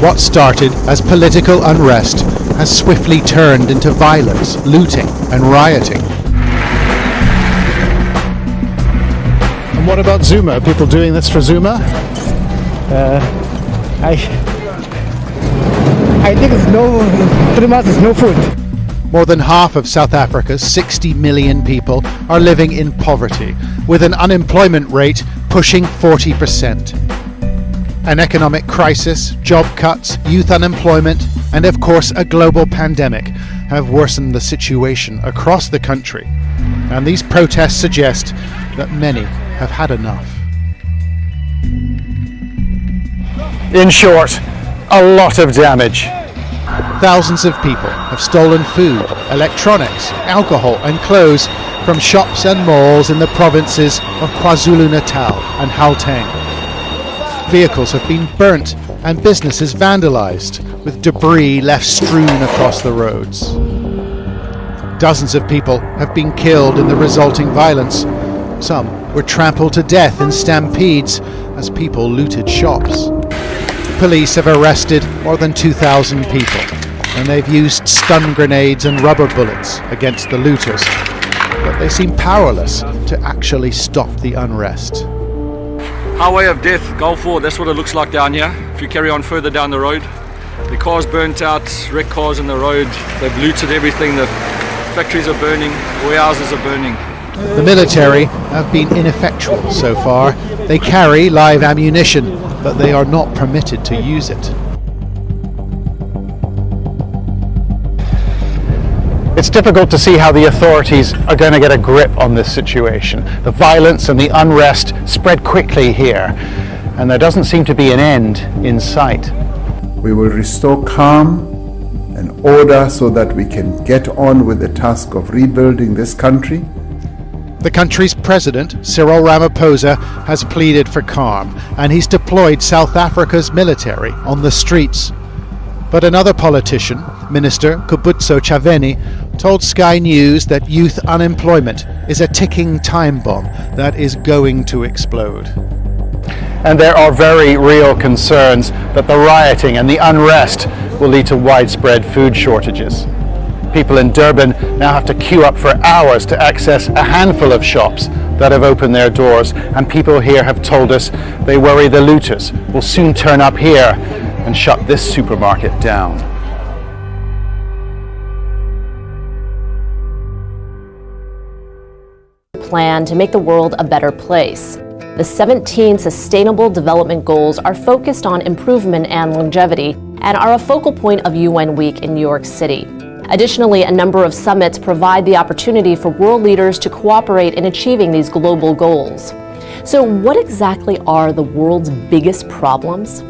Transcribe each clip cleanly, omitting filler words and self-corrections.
What started as political unrest has swiftly turned into violence, looting and rioting. And what about Zuma? Are people doing this for Zuma? I think it's 3 months is no food. More than half of South Africa's 60 million people are living in poverty, with an unemployment rate pushing 40%. An economic crisis, job cuts, youth unemployment, and of course a global pandemic have worsened the situation across the country. And these protests suggest that many have had enough. In short, a lot of damage. Thousands of people have stolen food, electronics, alcohol and clothes from shops and malls in the provinces of KwaZulu-Natal and Gauteng. Vehicles have been burnt and businesses vandalized, with debris left strewn across the roads. Dozens of people have been killed in the resulting violence. Some were trampled to death in stampedes as people looted shops. Police have arrested more than 2,000 people, and they've used stun grenades and rubber bullets against the looters. But they seem powerless to actually stop the unrest. Highway of death, Gulf War, that's what it looks like down here. If you carry on further down the road, the cars burnt out, wrecked cars in the road, they've looted everything, the factories are burning, warehouses are burning. The military have been ineffectual so far. They carry live ammunition, but they are not permitted to use it. It's difficult to see how the authorities are going to get a grip on this situation. The violence and the unrest spread quickly here, and there doesn't seem to be an end in sight. We will restore calm and order so that we can get on with the task of rebuilding this country. The country's president, Cyril Ramaphosa, has pleaded for calm, and he's deployed South Africa's military on the streets. But another politician, Minister Kubutso Chaveni, told Sky News that youth unemployment is a ticking time bomb that is going to explode. And there are very real concerns that the rioting and the unrest will lead to widespread food shortages. People in Durban now have to queue up for hours to access a handful of shops that have opened their doors, and people here have told us they worry the looters will soon turn up here and shut this supermarket down. Plan to make the world a better place. The 17 Sustainable Development Goals are focused on improvement and longevity and are a focal point of UN Week in New York City. Additionally, a number of summits provide the opportunity for world leaders to cooperate in achieving these global goals. So what exactly are the world's biggest problems?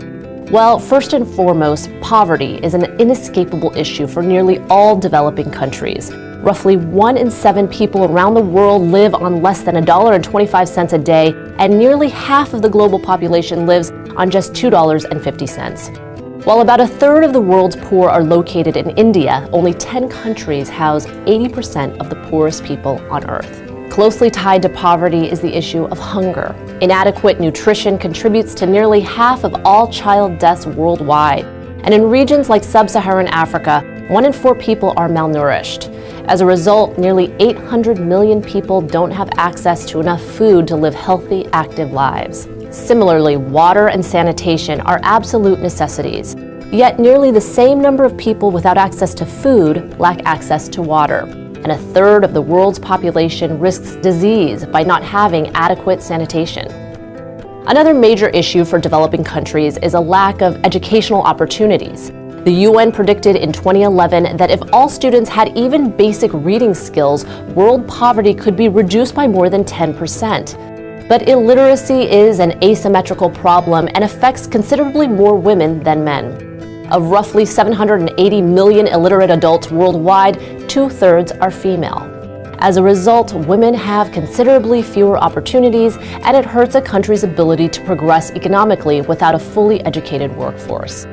Well, first and foremost, poverty is an inescapable issue for nearly all developing countries. Roughly 1 in 7 people around the world live on less than $1.25 a day, and nearly half of the global population lives on just $2.50. While about a third of the world's poor are located in India, only 10 countries house 80% of the poorest people on Earth. Closely tied to poverty is the issue of hunger. Inadequate nutrition contributes to nearly half of all child deaths worldwide. And in regions like sub-Saharan Africa, 1 in 4 people are malnourished. As a result, nearly 800 million people don't have access to enough food to live healthy, active lives. Similarly, water and sanitation are absolute necessities. Yet nearly the same number of people without access to food lack access to water. And a third of the world's population risks disease by not having adequate sanitation. Another major issue for developing countries is a lack of educational opportunities. The UN predicted in 2011 that if all students had even basic reading skills, world poverty could be reduced by more than 10%. But illiteracy is an asymmetrical problem and affects considerably more women than men. Of roughly 780 million illiterate adults worldwide, 2/3 are female. As a result, women have considerably fewer opportunities, and it hurts a country's ability to progress economically without a fully educated workforce.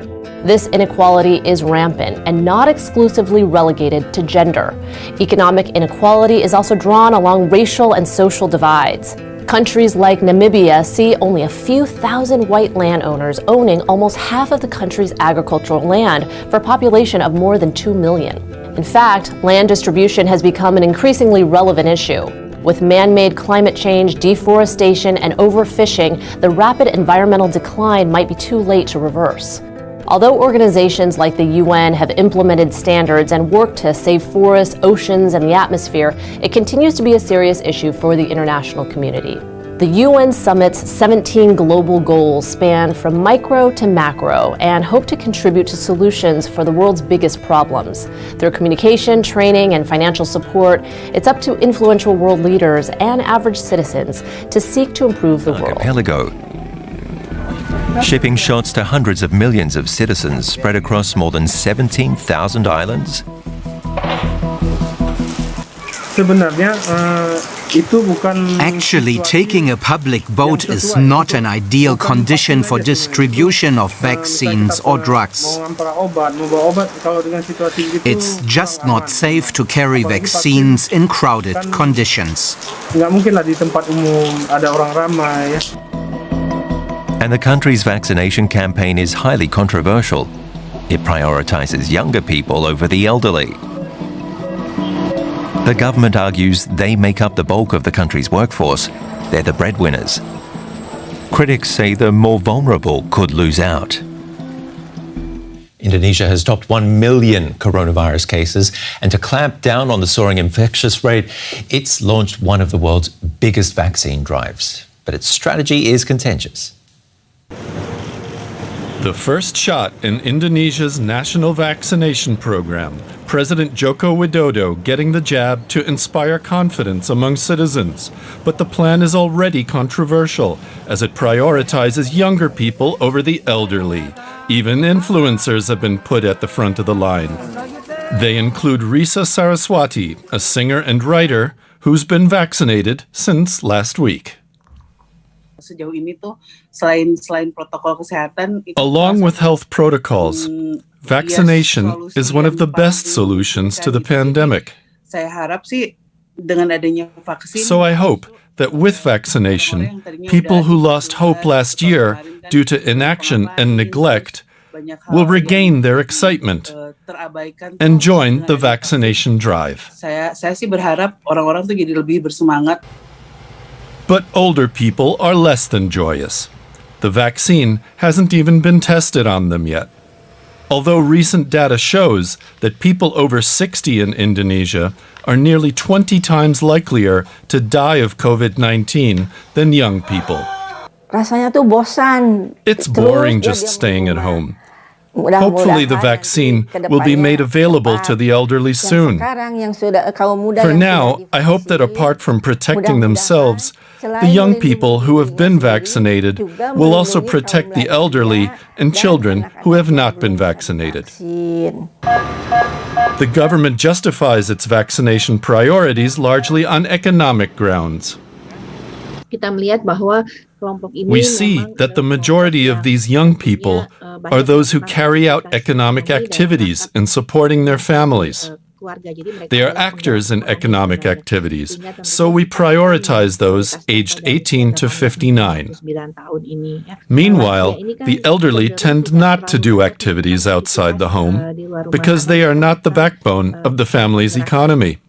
This inequality is rampant and not exclusively relegated to gender. Economic inequality is also drawn along racial and social divides. Countries like Namibia see only a few thousand white landowners owning almost half of the country's agricultural land for a population of more than 2 million. In fact, land distribution has become an increasingly relevant issue. With man-made climate change, deforestation, and overfishing, the rapid environmental decline might be too late to reverse. Although organizations like the UN have implemented standards and worked to save forests, oceans, and the atmosphere, it continues to be a serious issue for the international community. The UN Summit's 17 global goals span from micro to macro and hope to contribute to solutions for the world's biggest problems. Through communication, training, and financial support, it's up to influential world leaders and average citizens to seek to improve the world. Archipelago. Shipping shots to hundreds of millions of citizens spread across more than 17,000 islands. Actually, taking a public boat is not an ideal condition for distribution of vaccines or drugs. It's just not safe to carry vaccines in crowded conditions. And the country's vaccination campaign is highly controversial. It prioritizes younger people over the elderly. The government argues they make up the bulk of the country's workforce. They're the breadwinners. Critics say the more vulnerable could lose out. Indonesia has topped 1 million coronavirus cases, and to clamp down on the soaring infectious rate, it's launched one of the world's biggest vaccine drives. But its strategy is contentious. The first shot in Indonesia's national vaccination program, President Joko Widodo getting the jab to inspire confidence among citizens. But the plan is already controversial, as it prioritizes younger people over the elderly. Even influencers have been put at the front of the line. They include Risa Saraswati, a singer and writer who's been vaccinated since last week. Along with health protocols, vaccination is one of the best solutions to the pandemic. So I hope that with vaccination, people who lost hope last year due to inaction and neglect will regain their excitement and join the vaccination drive. But older people are less than joyous. The vaccine hasn't even been tested on them yet. Although recent data shows that people over 60 in Indonesia are nearly 20 times likelier to die of COVID-19 than young people. It's boring just staying at home. Hopefully the vaccine will be made available to the elderly soon. For now, I hope that apart from protecting themselves, the young people who have been vaccinated will also protect the elderly and children who have not been vaccinated. The government justifies its vaccination priorities largely on economic grounds. We see that the majority of these young people are those who carry out economic activities in supporting their families. They are actors in economic activities, so we prioritize those aged 18 to 59. Meanwhile, the elderly tend not to do activities outside the home because they are not the backbone of the family's economy.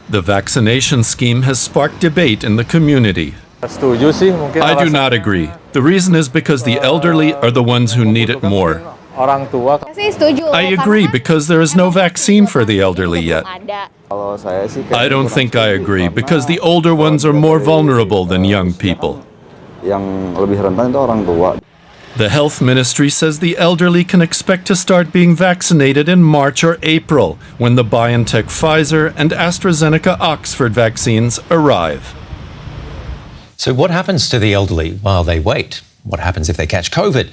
The vaccination scheme has sparked debate in the community. I do not agree. The reason is because the elderly are the ones who need it more. I agree because there is no vaccine for the elderly yet. I don't think I agree because the older ones are more vulnerable than young people. The health ministry says the elderly can expect to start being vaccinated in March or April, when the BioNTech Pfizer and AstraZeneca Oxford vaccines arrive. So what happens to the elderly while they wait? What happens if they catch COVID?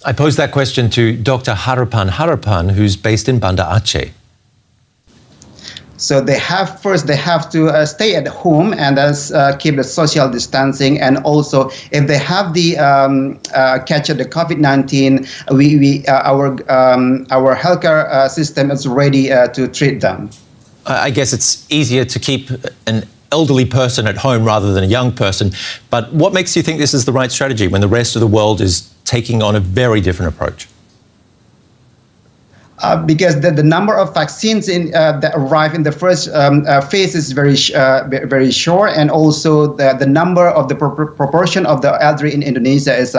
I posed that question to Dr. Harapan, who's based in Banda Aceh. So they have to stay at home and keep the social distancing, and also if they have the catch the COVID-19, our healthcare system is ready to treat them. I guess it's easier to keep an elderly person at home rather than a young person. But what makes you think this is the right strategy when the rest of the world is taking on a very different approach? Because the number of vaccines that arrive in the first phase is very short, and also the number of the proportion of the elderly in Indonesia is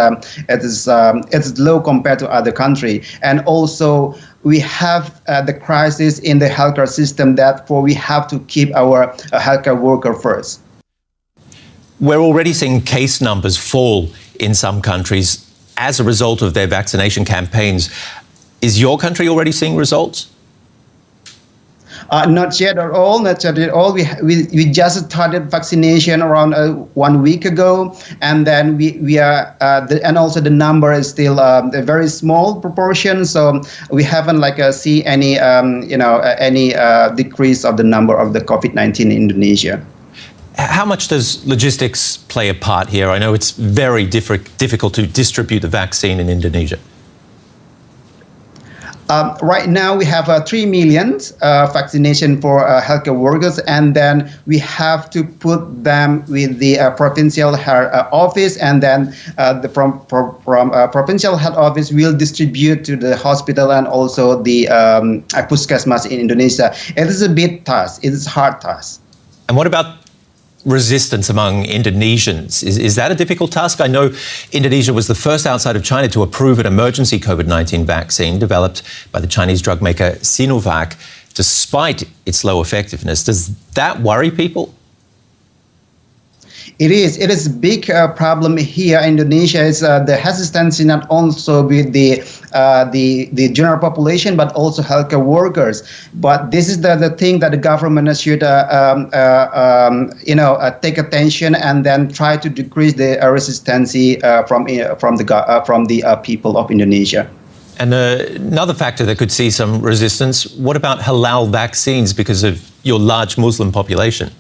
low compared to other countries, and also we have the crisis in the healthcare system. Therefore, we have to keep our healthcare worker first. We're already seeing case numbers fall in some countries as a result of their vaccination campaigns. Is your country already seeing results? Not yet at all. Not yet at all. We just started vaccination around 1 week ago, and then we are and also the number is still a very small proportion. So we haven't see any any decrease of the number of the COVID-19 in Indonesia. How much does logistics play a part here? I know it's very difficult to distribute the vaccine in Indonesia. Right now, we have 3 million vaccination for healthcare workers, and then we have to put them with the provincial health office, and then from provincial health office will distribute to the hospital and also the puskesmas in Indonesia. It is a big task. It is a hard task. And what about resistance among Indonesians? Is that a difficult task? I know Indonesia was the first outside of China to approve an emergency COVID-19 vaccine developed by the Chinese drug maker Sinovac, despite its low effectiveness. Does that worry people? It is a big problem here in Indonesia. Is the hesitancy not also with the general population, but also healthcare workers. But this is the thing that the government should take attention and then try to decrease the resistance from the people of Indonesia. And another factor that could see some resistance, what about halal vaccines because of your large Muslim population?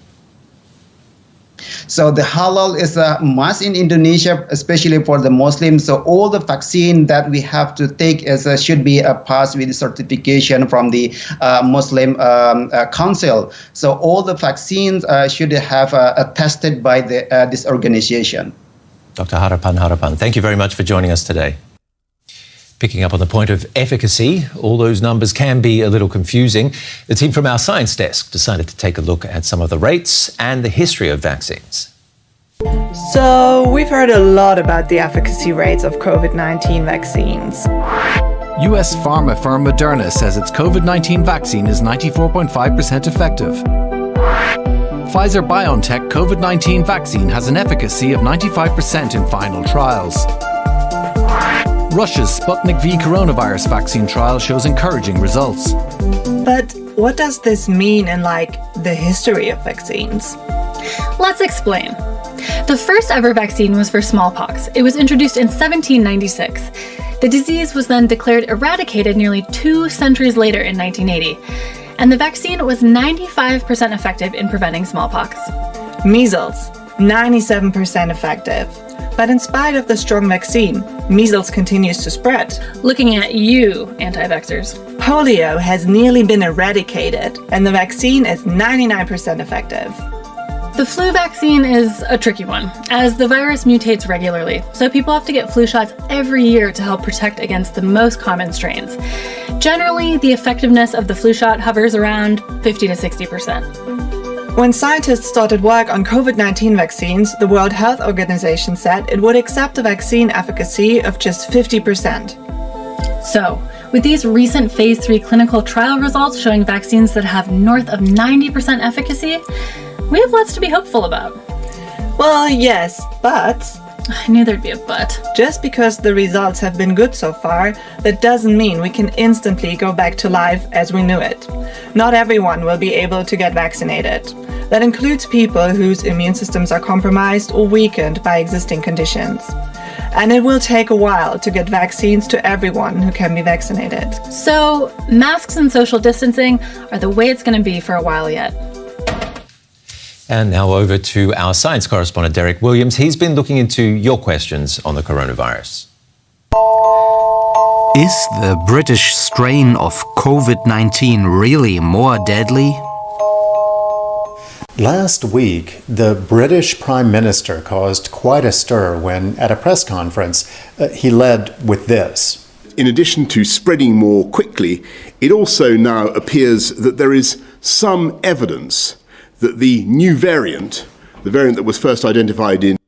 So the halal is a must in Indonesia, especially for the Muslims. So all the vaccine that we have to take should be passed with certification from the Muslim Council. So all the vaccines should have tested by this organization. Dr. Harapan, thank you very much for joining us today. Picking up on the point of efficacy, all those numbers can be a little confusing. The team from our science desk decided to take a look at some of the rates and the history of vaccines. So, we've heard a lot about the efficacy rates of COVID-19 vaccines. US pharma firm Moderna says its COVID-19 vaccine is 94.5% effective. Pfizer-BioNTech COVID-19 vaccine has an efficacy of 95% in final trials. Russia's Sputnik V coronavirus vaccine trial shows encouraging results. But what does this mean in, the history of vaccines? Let's explain. The first ever vaccine was for smallpox. It was introduced in 1796. The disease was then declared eradicated nearly 2 centuries later in 1980. And the vaccine was 95% effective in preventing smallpox. Measles, 97% effective. But in spite of the strong vaccine, measles continues to spread. Looking at you, anti-vaxxers. Polio has nearly been eradicated, and the vaccine is 99% effective. The flu vaccine is a tricky one, as the virus mutates regularly, so people have to get flu shots every year to help protect against the most common strains. Generally, the effectiveness of the flu shot hovers around 50 to 60%. When scientists started work on COVID-19 vaccines, the World Health Organization said it would accept a vaccine efficacy of just 50%. So, with these recent phase 3 clinical trial results showing vaccines that have north of 90% efficacy, we have lots to be hopeful about. Well, yes, but... I knew there'd be a but. Just because the results have been good so far, that doesn't mean we can instantly go back to life as we knew it. Not everyone will be able to get vaccinated. That includes people whose immune systems are compromised or weakened by existing conditions. And it will take a while to get vaccines to everyone who can be vaccinated. So, masks and social distancing are the way it's going to be for a while yet. And now over to our science correspondent, Derek Williams. He's been looking into your questions on the coronavirus. Is the British strain of COVID-19 really more deadly? Last week, the British Prime Minister caused quite a stir when, at a press conference, he led with this. In addition to spreading more quickly, it also now appears that there is some evidence that the new variant, the variant that was first identified in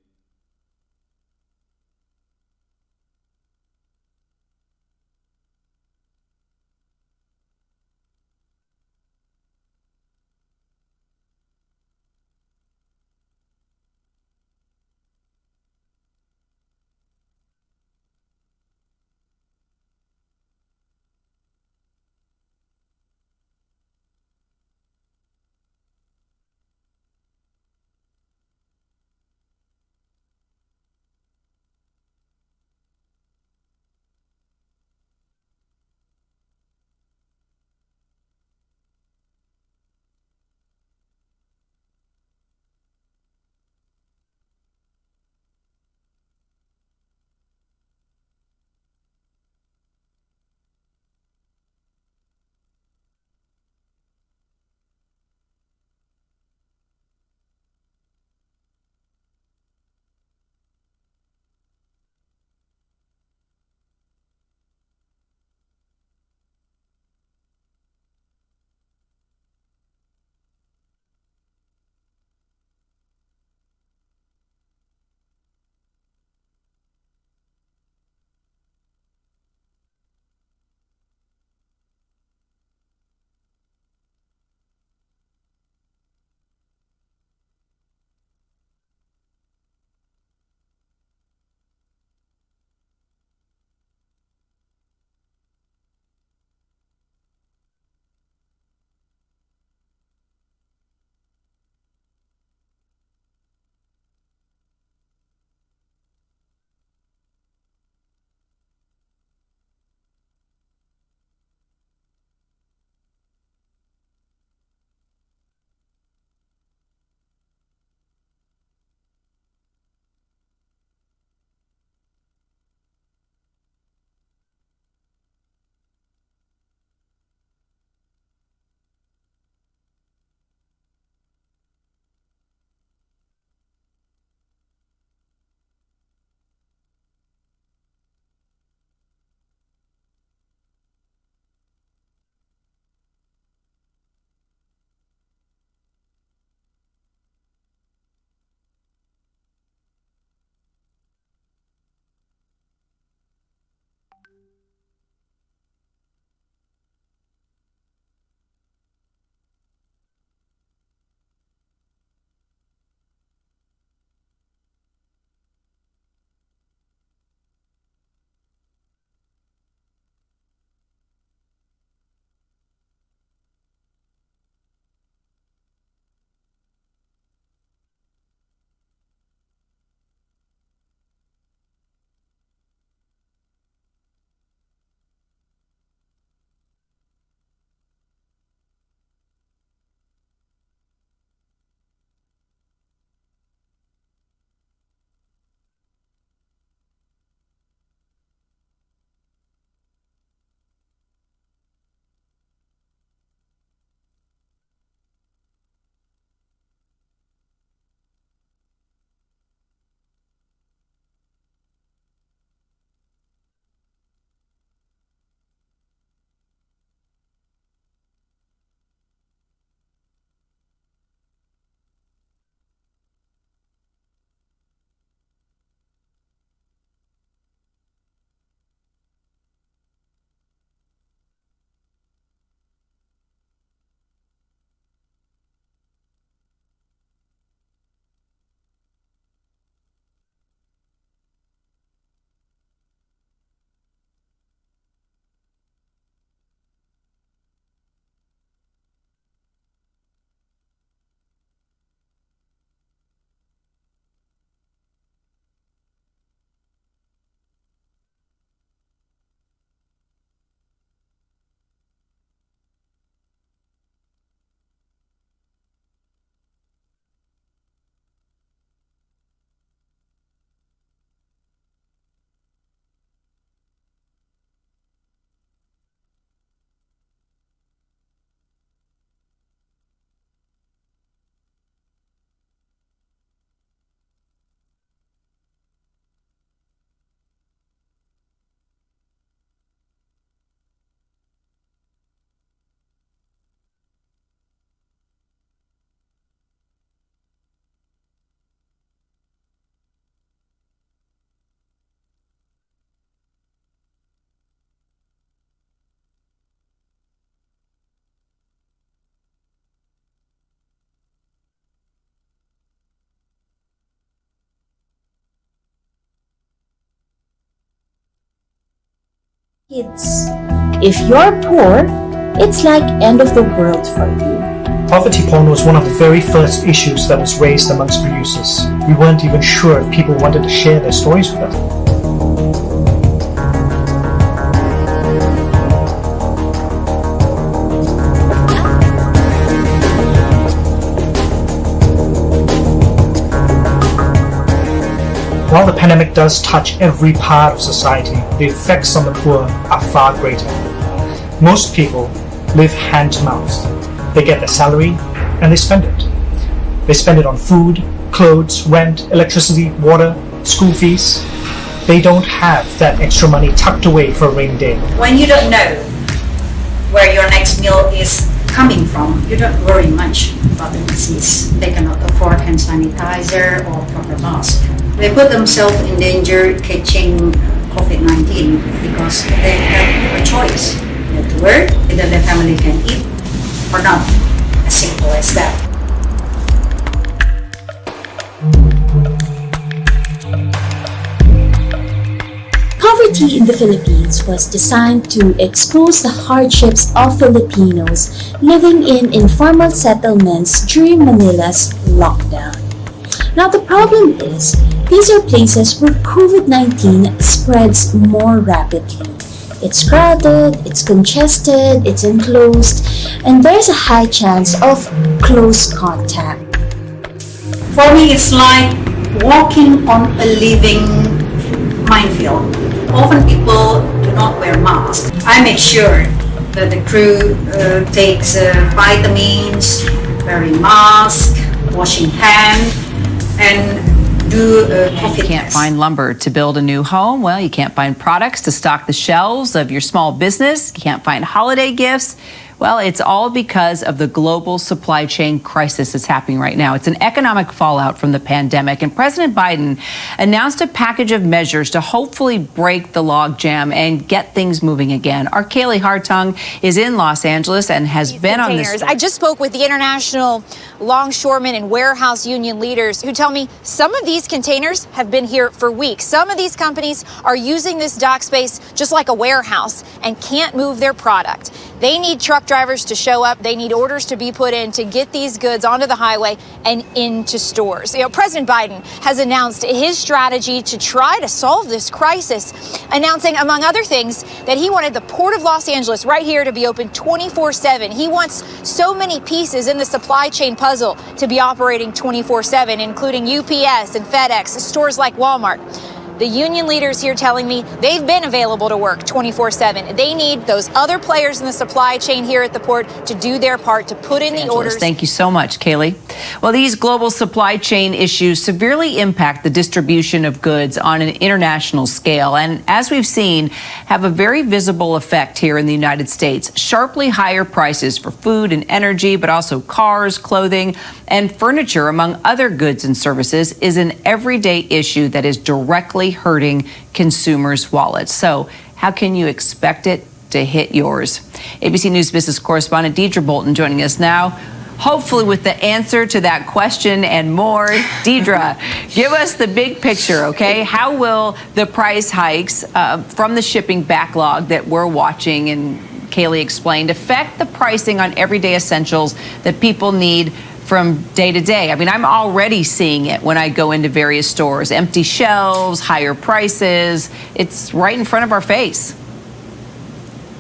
Kids, if you're poor, it's like end of the world for you. Poverty porn was one of the very first issues that was raised amongst producers. We weren't even sure if people wanted to share their stories with us. While the pandemic does touch every part of society, the effects on the poor are far greater. Most people live hand to mouth. They get their salary and they spend it. They spend it on food, clothes, rent, electricity, water, school fees. They don't have that extra money tucked away for a rainy day. When you don't know where your next meal is coming from, you don't worry much about the disease. They cannot afford hand sanitizer or proper mask. They put themselves in danger catching COVID-19 because they have a choice. They have to work, either their family can eat or not. As simple as that. Poverty in the Philippines was designed to expose the hardships of Filipinos living in informal settlements during Manila's lockdown. Now the problem is, these are places where COVID-19 spreads more rapidly. It's crowded, it's congested, it's enclosed, and there's a high chance of close contact. For me, it's like walking on a living minefield. Often people do not wear masks. I make sure that the crew takes vitamins, wearing mask, washing hands, and do COVID You can't find lumber to build a new home. Well, you can't find products to stock the shelves of your small business. You can't find holiday gifts. Well, it's all because of the global supply chain crisis that's happening right now. It's an economic fallout from the pandemic. And President Biden announced a package of measures to hopefully break the logjam and get things moving again. Our Kaylee Hartung is in Los Angeles and has been on this story. I just spoke with the International Longshoremen and Warehouse Union leaders who tell me some of these containers have been here for weeks. Some of these companies are using this dock space just like a warehouse and can't move their product. They need truck drivers to show up. They need orders to be put in to get these goods onto the highway and into stores. You know, President Biden has announced his strategy to try to solve this crisis, announcing, among other things, that he wanted the Port of Los Angeles right here to be open 24/7. He wants so many pieces in the supply chain puzzle to be operating 24/7, including UPS and FedEx, stores like Walmart. The union leaders here telling me they've been available to work 24/7. They need those other players in the supply chain here at the port to do their part to put in the orders. Thank you so much, Kaylee. Well, these global supply chain issues severely impact the distribution of goods on an international scale, and as we've seen, have a very visible effect here in the United States. Sharply higher prices for food and energy, but also cars, clothing, and furniture, among other goods and services, is an everyday issue that is directly hurting consumers' wallets. So how can you expect it to hit yours? ABC News business correspondent Deidre Bolton joining us now, hopefully with the answer to that question and more. Deidre, give us the big picture, okay? How will the price hikes from the shipping backlog that we're watching, and Kaylee explained, affect the pricing on everyday essentials that people need from day to day? I mean, I'm already seeing it when I go into various stores. Empty shelves, higher prices. It's right in front of our face.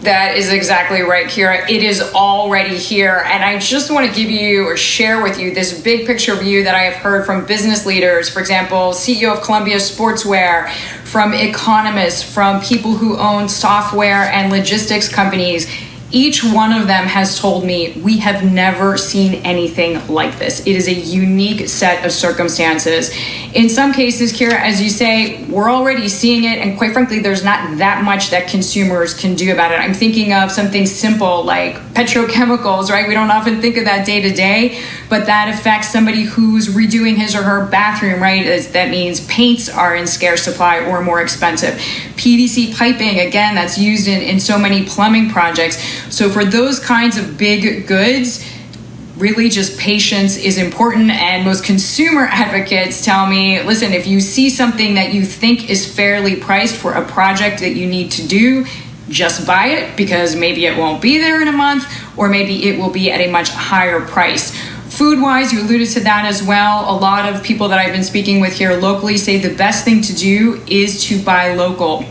That is exactly right, Kira. It is already here. And I just want to give you or share with you this big picture view that I have heard from business leaders. For example, CEO of Columbia Sportswear, from economists, from people who own software and logistics companies. Each one of them has told me we have never seen anything like this. It is a unique set of circumstances. In some cases, Kira, as you say, we're already seeing it, and quite frankly, there's not that much that consumers can do about it. I'm thinking of something simple like petrochemicals, right? We don't often think of that day to day, but that affects somebody who's redoing his or her bathroom, right? That means paints are in scarce supply or more expensive. PVC piping, again, that's used in so many plumbing projects. So for those kinds of big goods, really just patience is important. And most consumer advocates tell me, listen, if you see something that you think is fairly priced for a project that you need to do, just buy it because maybe it won't be there in a month, or maybe it will be at a much higher price. Food-wise, you alluded to that as well. A lot of people that I've been speaking with here locally say the best thing to do is to buy local.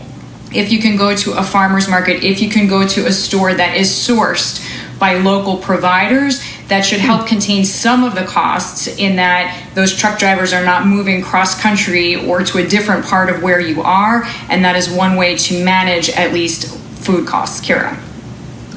If you can go to a farmer's market, if you can go to a store that is sourced by local providers, that should help contain some of the costs in that those truck drivers are not moving cross-country or to a different part of where you are, and that is one way to manage at least food costs. Kira.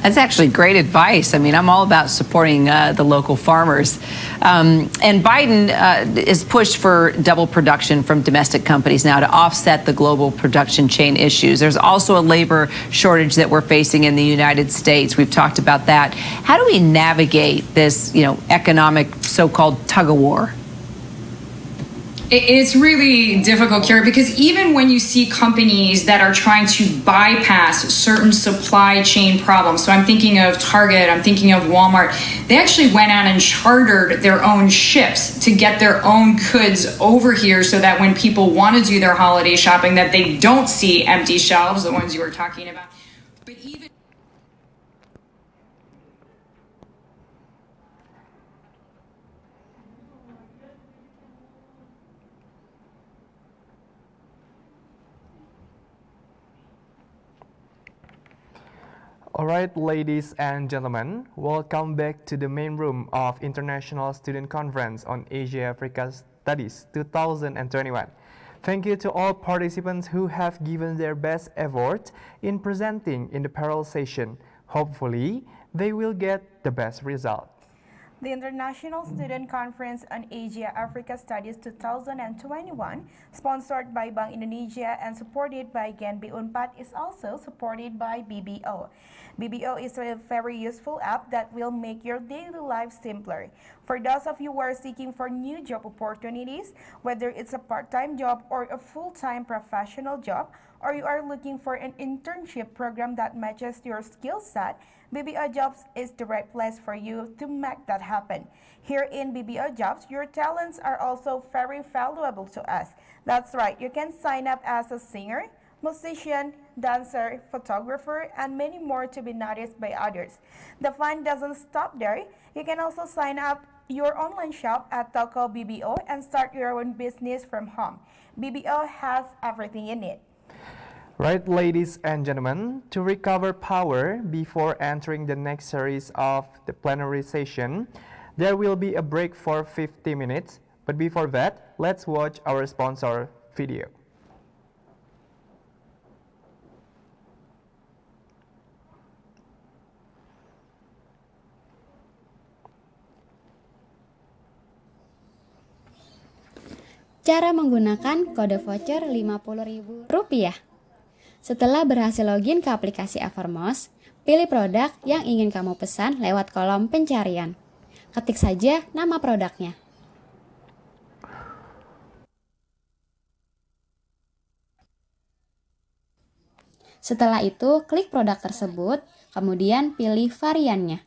That's actually great advice. I mean, I'm all about supporting the local farmers. And Biden is pushed for double production from domestic companies now to offset the global production chain issues. There's also a labor shortage that we're facing in the United States. We've talked about that. How do we navigate this, economic so-called tug-of-war? It's really difficult, Kira, because even when you see companies that are trying to bypass certain supply chain problems, so I'm thinking of Target, I'm thinking of Walmart, they actually went out and chartered their own ships to get their own goods over here so that when people want to do their holiday shopping, that they don't see empty shelves, the ones you were talking about. But even Alright, ladies and gentlemen, welcome back to the main room of International Student Conference on Asia-Africa Studies 2021. Thank you to all participants who have given their best effort in presenting in the parallel session. Hopefully, they will get the best result. The International Student Conference on Asia-Africa Studies 2021, sponsored by Bank Indonesia and supported by Genbi Unpad, is also supported by BBO. BBO is a very useful app that will make your daily life simpler. For those of you who are seeking for new job opportunities, whether it's a part-time job or a full-time professional job, or you are looking for an internship program that matches your skill set, BBO Jobs is the right place for you to make that happen. Here in BBO Jobs, your talents are also very valuable to us. That's right, you can sign up as a singer, musician, dancer, photographer, and many more to be noticed by others. The fun doesn't stop there. You can also sign up your online shop at Toko BBO and start your own business from home. BBO has everything you need. Right, ladies and gentlemen, to recover power before entering the next series of the plenary session, there will be a break for 50 minutes. But before that, let's watch our sponsor video. Cara menggunakan kode voucher Rp50.000. Setelah berhasil login ke aplikasi Evermost, pilih produk yang ingin kamu pesan lewat kolom pencarian. Ketik saja nama produknya. Setelah itu, klik produk tersebut, kemudian pilih variannya.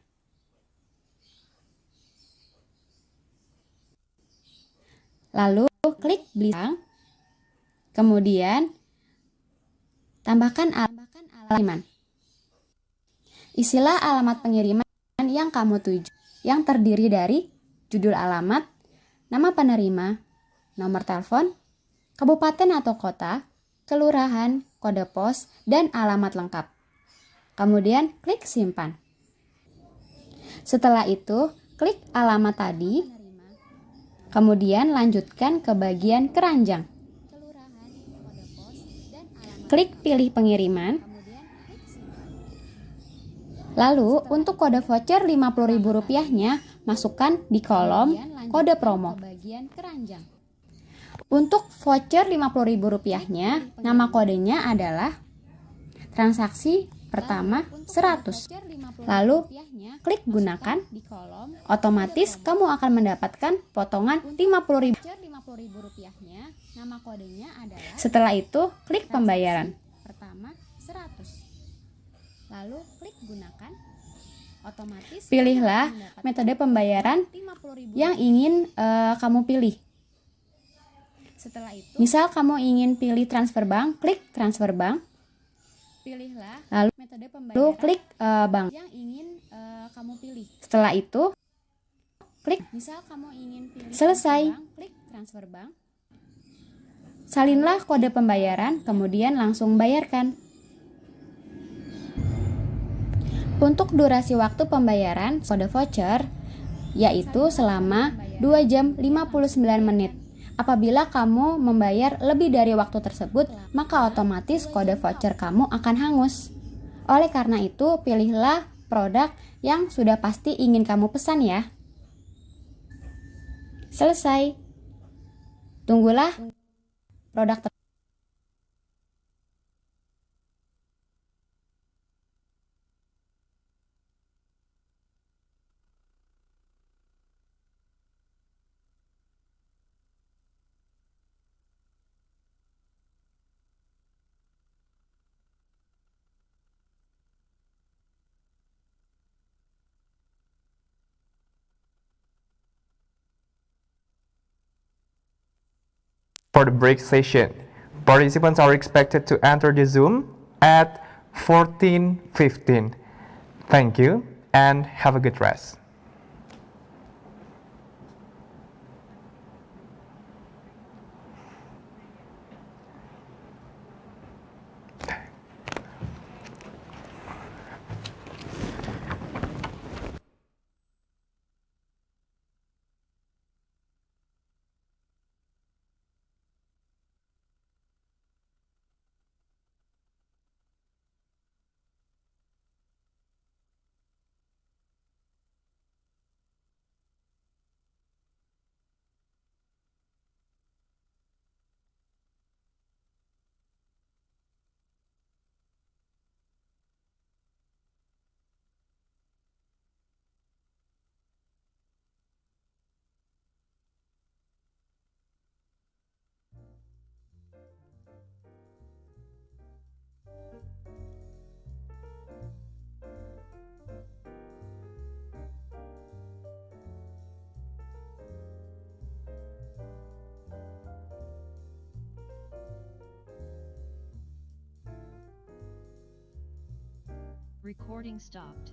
Lalu, klik beli sekarang, kemudian tambahkan alamat pengiriman. Isilah alamat pengiriman yang kamu tuju, yang terdiri dari judul alamat, nama penerima, nomor telepon, kabupaten atau kota, kelurahan, kode pos, dan alamat lengkap. Kemudian klik simpan. Setelah itu, klik alamat tadi, kemudian lanjutkan ke bagian keranjang. Klik pilih pengiriman. Lalu, untuk kode voucher Rp50.000-nya, masukkan di kolom kode promo. Untuk voucher Rp50.000-nya, nama kodenya adalah transaksi pertama 100. Lalu, klik gunakan. Otomatis kamu akan mendapatkan potongan Rp50.000. Nama kodenya adalah. Setelah itu, klik pembayaran. Pertama 100. Lalu klik gunakan. Otomatis pilihlah metode pembayaran yang ingin kamu pilih. Setelah itu, misal kamu ingin pilih transfer bank, klik transfer bank. Lalu metode pembayaran. Klik bank yang ingin kamu pilih. Setelah itu, klik misal kamu ingin pilih selesai. Klik transfer bank. Salinlah kode pembayaran, kemudian langsung bayarkan. Untuk durasi waktu pembayaran kode voucher yaitu selama 2 jam 59 menit. Apabila kamu membayar lebih dari waktu tersebut, maka otomatis kode voucher kamu akan hangus. Oleh karena itu, pilihlah produk yang sudah pasti ingin kamu pesan ya. Selesai. Tunggulah produk tersebut. For the break session, participants are expected to enter the Zoom at 14:15. Thank you and have a good rest. Recording stopped.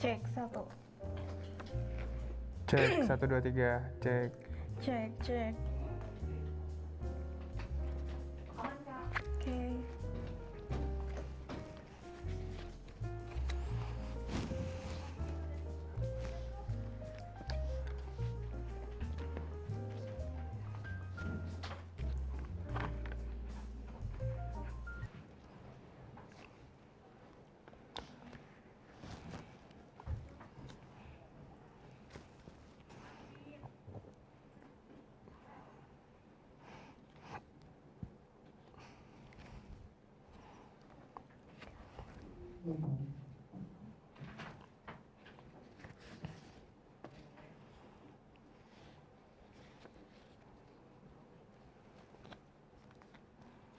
Cek satu. Cek 1 2 3, cek. Cek. Oke.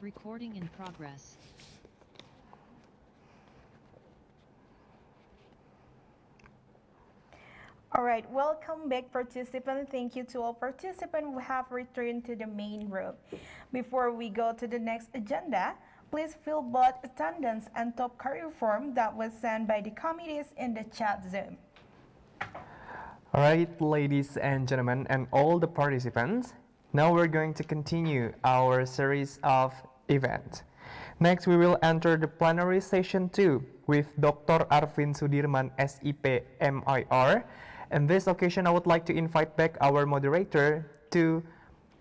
Recording in progress. All right, welcome back participants. Thank you to all participants who have returned to the main room. Before we go to the next agenda, please fill both attendance and top career form that was sent by the committees in the chat Zoom. All right, ladies and gentlemen, and all the participants, now we're going to continue our series of events. Next, we will enter the plenary session 2 with Dr. Arvin Sudirman, SIP MIR. In this occasion, I would like to invite back our moderator to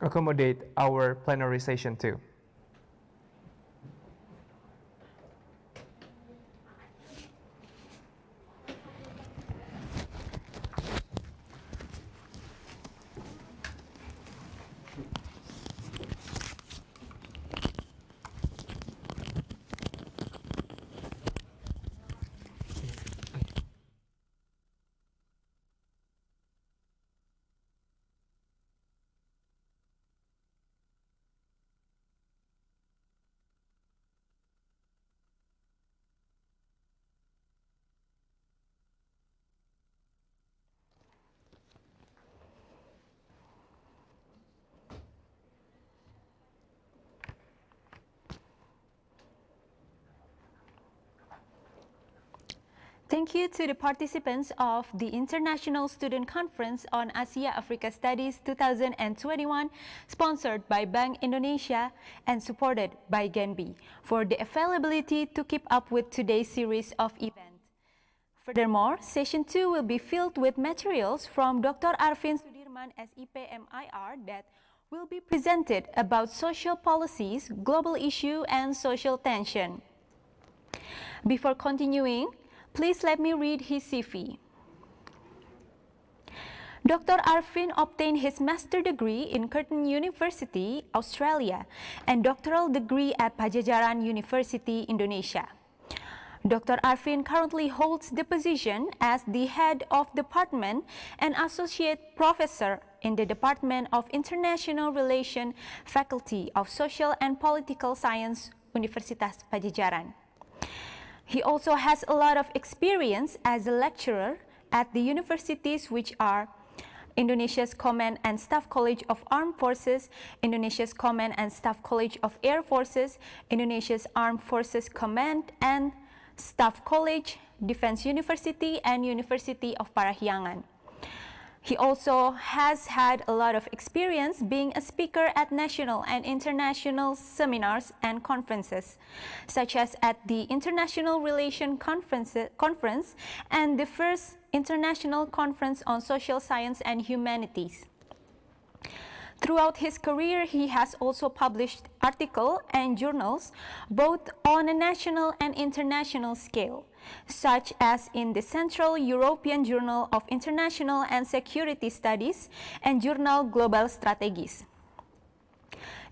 accommodate our plenary session 2. Thank you to the participants of the International Student Conference on Asia-Africa Studies 2021, sponsored by Bank Indonesia and supported by GENB, for the availability to keep up with today's series of events. Furthermore, Session 2 will be filled with materials from Dr. Arvin Sudirman, SIP MIR, that will be presented about social policies, global issue, and social tension. Before continuing, please let me read his CV. Dr. Arvin obtained his master's degree in Curtin University, Australia, and doctoral degree at Pajajaran University, Indonesia. Dr. Arvin currently holds the position as the head of department and associate professor in the Department of International Relations, Faculty of Social and Political Science, Universitas Pajajaran. He also has a lot of experience as a lecturer at the universities which are Indonesia's Command and Staff College of Armed Forces, Indonesia's Command and Staff College of Air Forces, Indonesia's Armed Forces Command and Staff College, Defense University, and University of Parahyangan. He also has had a lot of experience being a speaker at national and international seminars and conferences, such as at the International Relations Conference and the first International Conference on Social Science and Humanities. Throughout his career, he has also published articles and journals, both on a national and international scale, such as in the Central European Journal of International and Security Studies and Journal Global Strategies.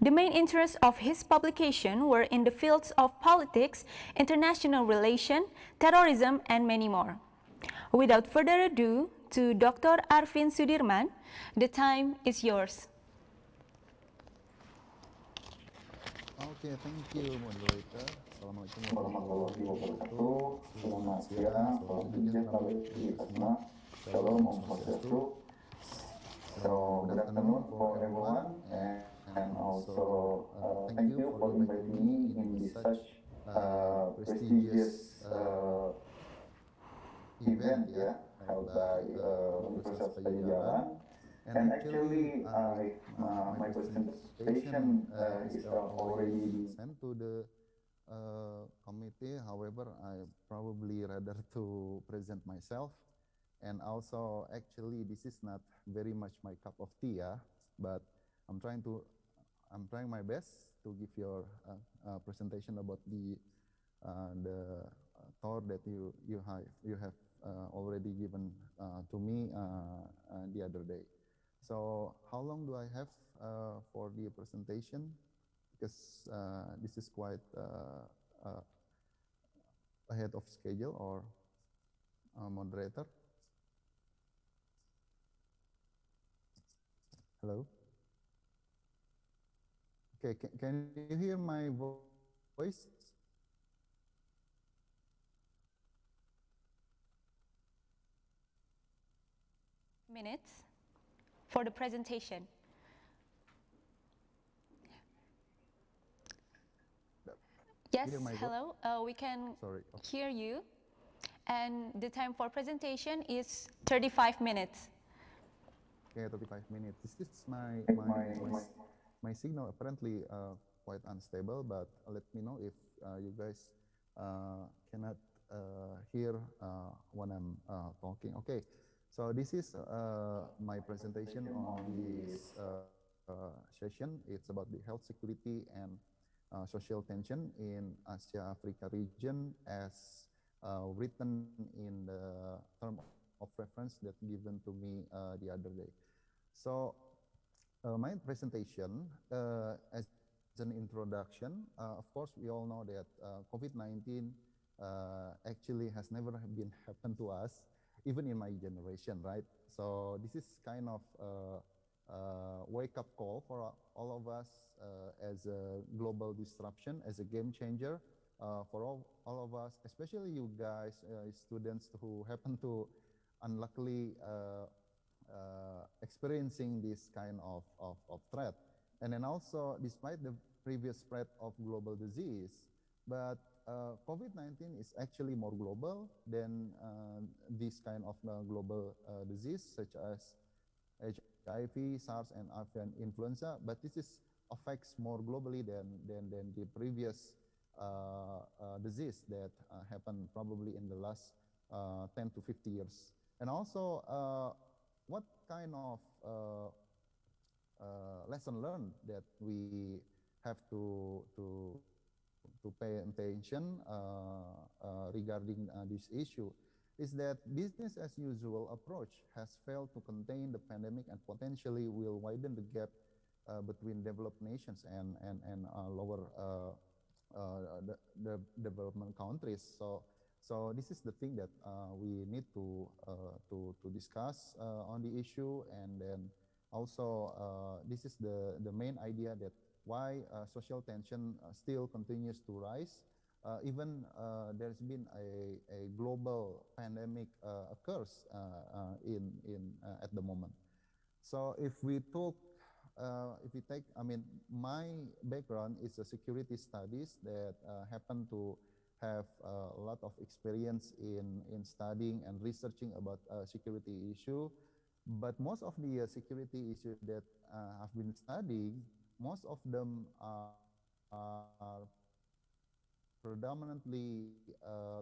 The main interests of his publication were in the fields of politics, international relations, terrorism, and many more. Without further ado, to Dr. Arvin Sudirman, the time is yours. Oke, thank you moderator. Assalamualaikum warahmatullahi wabarakatuh. Selamat siang, salam sejahtera bagi kita semua. Shalom, Om Swastiastu. So, good afternoon for everyone, and also thank you for inviting me in this such prestigious event, held by Universitas Pajajaran. And actually, my presentation is already been sent to the committee. However, I probably rather to present myself. And also, actually, this is not very much my cup of tea, but I'm trying my best to give your presentation about the thought that you have already given to me the other day. So how long do I have for the presentation? Because this is quite ahead of schedule, or moderator. Hello. Okay, can you hear my voice? Minutes for the presentation. Yes, hello, we can hear you. And the time for presentation is 35 minutes. Okay, 35 minutes. This is my signal apparently quite unstable, but let me know if you guys cannot hear when I'm talking. Okay, so this is my presentation on this session. It's about the health security and social tension in Asia Africa region as written in the term of reference that given to me the other day. So my presentation as an introduction, of course we all know that COVID-19 actually has never been happened to us, even in my generation, right? So this is kind of wake-up call for all of us as a global disruption, as a game changer for all of us, especially you guys, students who happen to unluckily experiencing this kind of threat. And then also, despite the previous spread of global disease, but COVID-19 is actually more global than this kind of global disease, such as HIV, SARS, and avian influenza, but this affects more globally than the previous disease that happened probably in the last 10 to 50 years. And also, what kind of lesson learned that we have to pay attention regarding this issue is that business as usual approach has failed to contain the pandemic and potentially will widen the gap between developed nations and lower the development countries. So this is the thing that we need to discuss on the issue, and then also this is the main idea that why social tension still continues to rise. Even there's been a global pandemic occurs at the moment. So if we take, I mean, my background is a security studies that happen to have a lot of experience in studying and researching about security issue. But most of the security issue that I've been studying, most of them are predominantly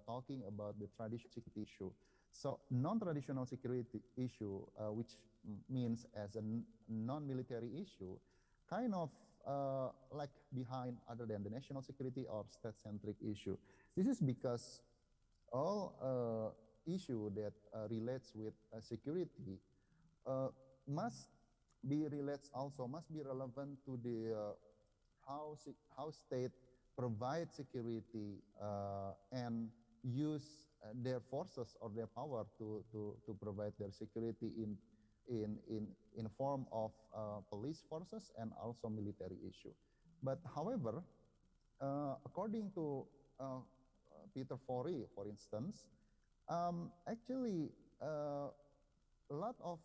talking about the traditional security issue. So non-traditional security issue, which means as a non-military issue, kind of like behind other than the national security or state-centric issue. This is because all issue that relates with security must be relevant to the how state provide security and use their forces or their power to provide their security in form of police forces and also military issue. But however, according to Peter Forey, for instance, actually a lot of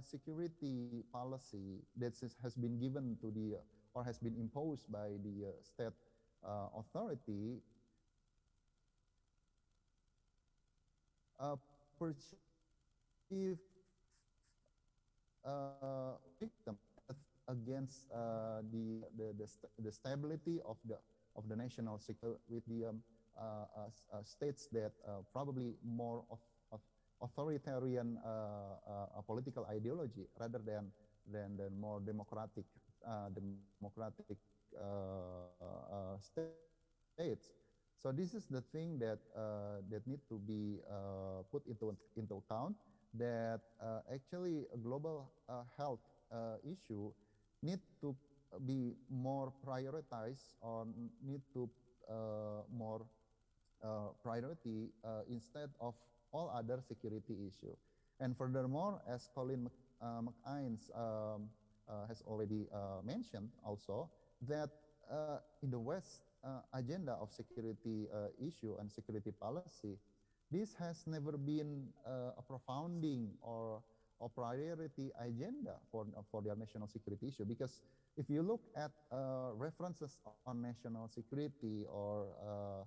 security policy that has been given to the or has been imposed by the state authority perceive victim against the stability of the national security with the states that probably more of authoritarian political ideology rather than more democratic states. So this is the thing that that need to be put into account, that actually a global health issue need to be more prioritized or need to more priority instead of all other security issue. And furthermore, as Colin McInnes has already mentioned also, that in the West agenda of security issue and security policy, this has never been a profounding or priority agenda for their national security issue. Because if you look at references on national security or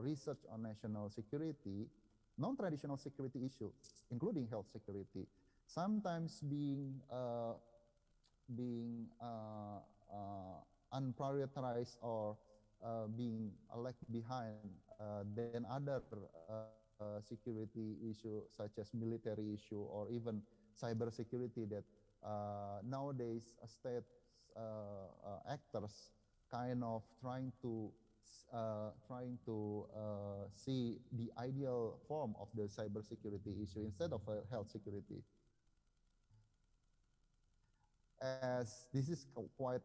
research on national security, non-traditional security issue, including health security, sometimes being unprioritized or being left behind than other security issue such as military issue or even cyber security that nowadays state actors kind of trying to see the ideal form of the cyber security issue instead of health security. As this is quite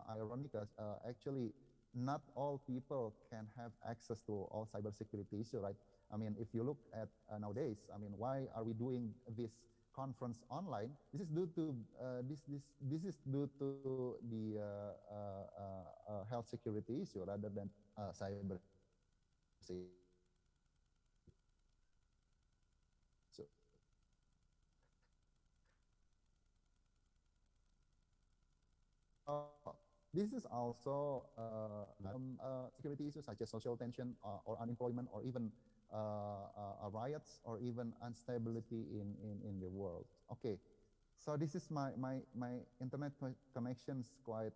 ironic, as actually not all people can have access to all cybersecurity issue, right? I mean, if you look at nowadays, I mean, why are we doing this conference online? This is due to this is due to the health security issue rather than cyber security. This is also security issues such as social tension or unemployment or even riots or even instability in the world. Okay, so this is my internet connection is quite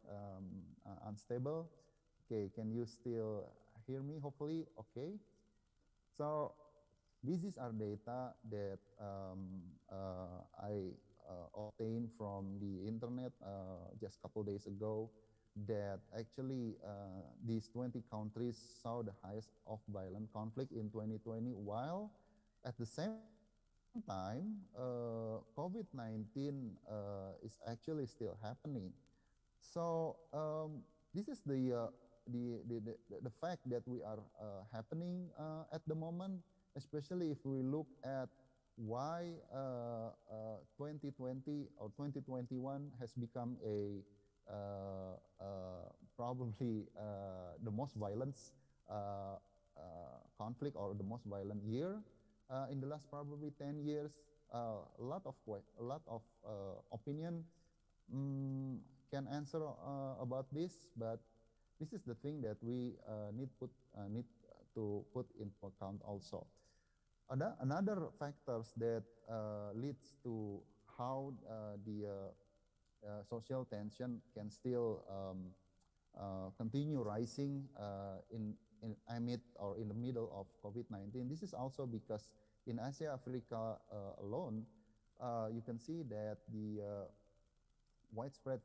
unstable. Okay, can you still hear me? Hopefully, okay. So this is our data that I obtained from the internet just a couple days ago, that actually these 20 countries saw the highest of violent conflict in 2020, while at the same time COVID-19 is actually still happening. So this is the fact that we are happening at the moment, especially if we look at why 2020 or 2021 has become a probably the most violent conflict or the most violent year in the last probably 10 years. A lot of opinion can answer about this, but this is the thing that we need to put into account also. Another factors that leads to how the social tension can still continue rising amid or in the middle of COVID-19. This is also because in Asia, Africa alone, you can see that the widespread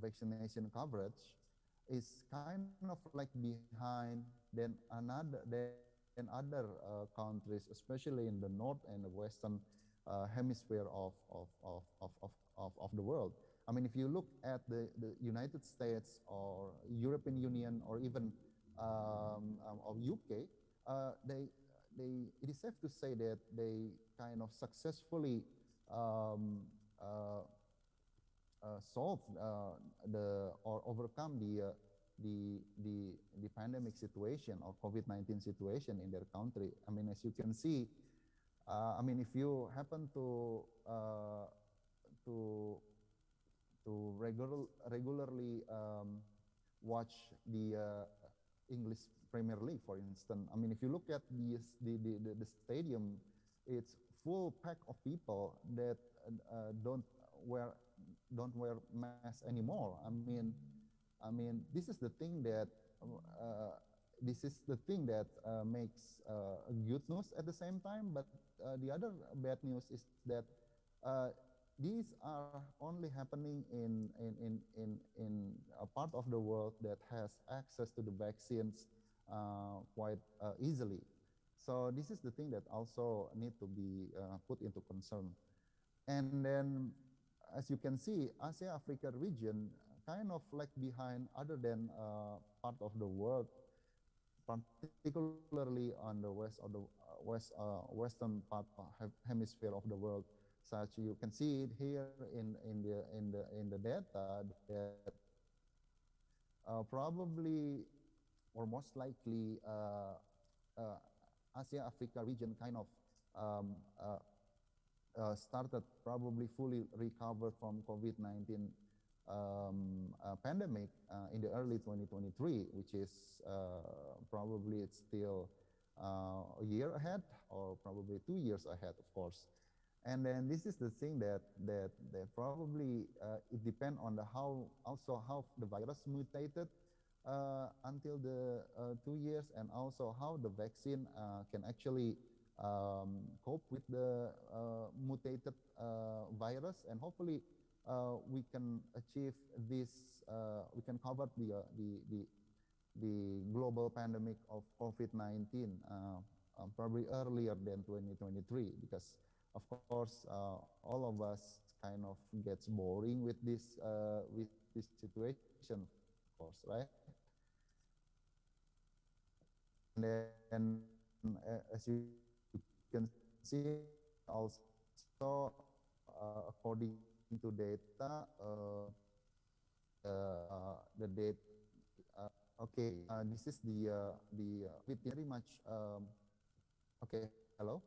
vaccination coverage is kind of like behind than other countries, especially in the north and the western hemisphere of the world. I mean, if you look at the United States or European Union or even of UK, it is safe to say that they kind of successfully solved or overcome the pandemic situation or COVID-19 situation in their country. I mean, as you can see, I mean, if you happen to regularly watch the English Premier League, for instance, I mean, if you look at the stadium, it's full pack of people that don't wear masks anymore. I mean, this is the thing that makes good news at the same time. But the other bad news is that these are only happening in a part of the world that has access to the vaccines quite easily. So this is the thing that also need to be put into concern. And then, as you can see, Asia-Africa region kind of lag behind other than part of the world, particularly on the western part hemisphere of the world. Such you can see it here in the data that probably or most likely Asia-Africa region kind of started probably fully recovered from COVID-19 pandemic in the early 2023, which is probably it's still a year ahead or probably 2 years ahead, of course. And then this is the thing that probably it depends on how the virus mutated until the 2 years, and also how the vaccine can actually cope with the mutated virus, and hopefully we can achieve this. We can cover the global pandemic of COVID-19 probably earlier than 2023, because of course all of us kind of gets boring with this situation, of course, right? And then as you can see also according to data, the date. Okay, this is the very much. Okay, hello.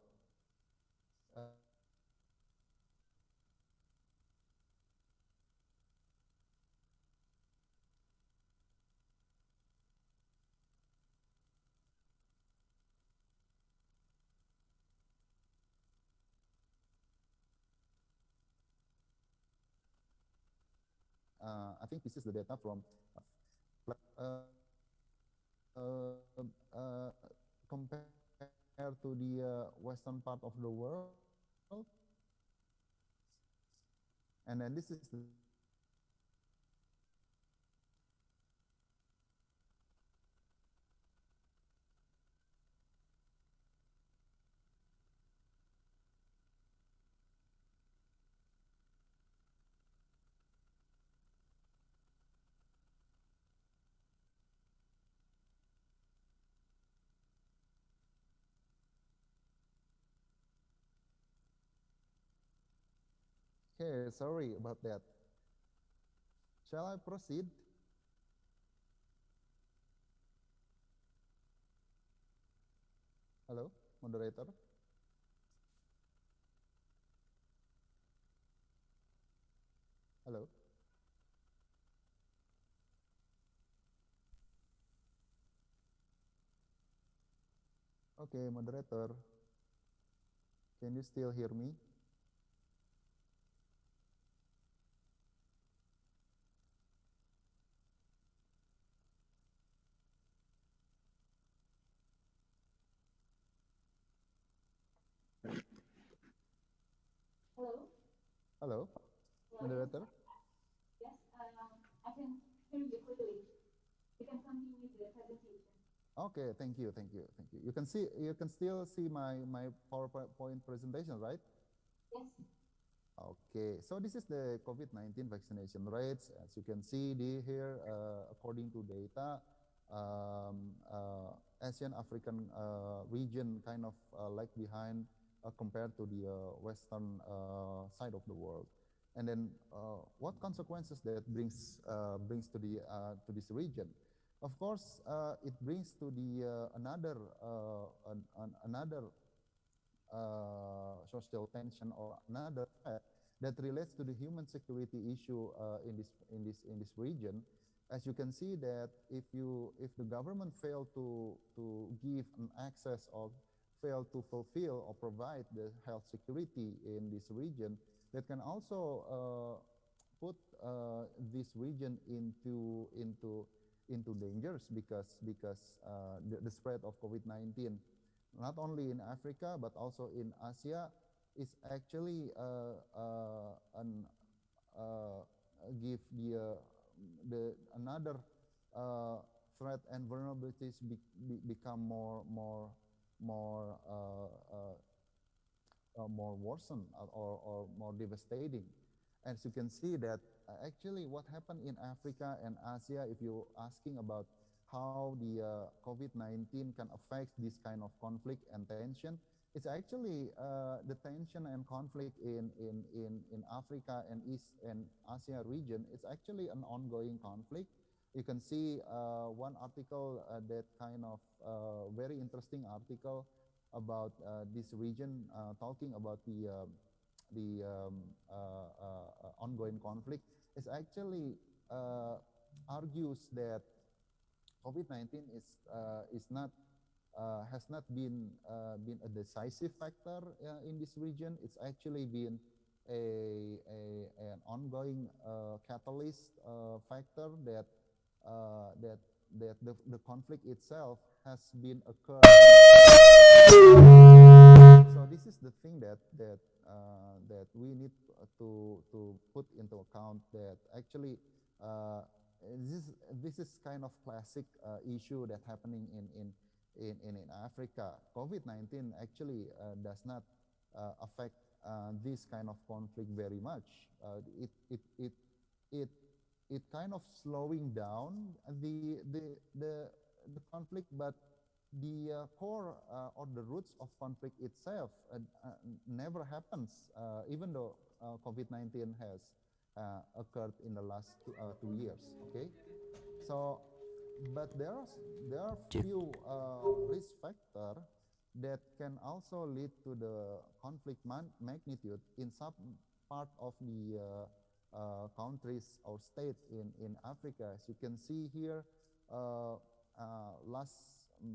I think this is the data from compared to the western part of the world, and then this is the Okay, sorry about that. Shall I proceed? Hello, moderator. Hello. Okay, moderator. Can you still hear me? Hello? Hello, moderator. Yes, I can hear you clearly. You can continue the presentation. Okay, thank you. You can still see my PowerPoint presentation, right? Yes. Okay, so this is the COVID-19 vaccination rates. As you can see here, according to data, Asian African region kind of lag behind compared to the western side of the world. And then what consequences that brings to this region? Of course, it brings to the another social tension or another threat that relates to the human security issue in this region. As you can see that if the government fail to give an access or fail to fulfill or provide the health security in this region, that can also put this region into dangers because the spread of COVID-19 not only in Africa but also in Asia is actually give the another threat and vulnerabilities become more worsen or more devastating. As you can see that actually what happened in Africa and Asia, if you're asking about how the COVID-19 can affect this kind of conflict and tension, it's actually the tension and conflict in Africa and East and Asia region. It's actually an ongoing conflict. You can see one article that kind of very interesting article about this region talking about the ongoing conflict. Is actually argues that COVID-19 is not has not been a decisive factor in this region. It's actually been an ongoing catalyst factor that the conflict itself has been occurred. So this is the thing that we need to put into account, that actually this is kind of classic issue that happening in Africa. COVID-19 actually does not affect this kind of conflict very much. It kind of slowing down the conflict, but the core or the roots of conflict itself never happens, even though COVID-19 has occurred in the last 2 years. Okay, so but there are few risk factor that can also lead to the conflict magnitude in some part of the countries or state in Africa. As you can see here,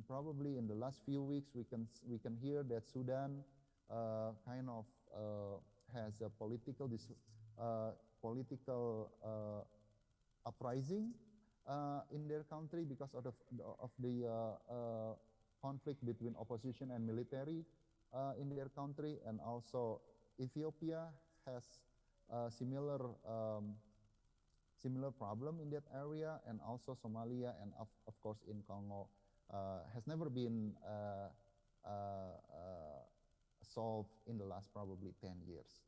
probably in the last few weeks, we can hear that Sudan kind of has a political uprising in their country because of the conflict between opposition and military in their country, and also Ethiopia has a similar problem in that area, and also Somalia, and of course in Congo has never been solved in the last probably 10 years.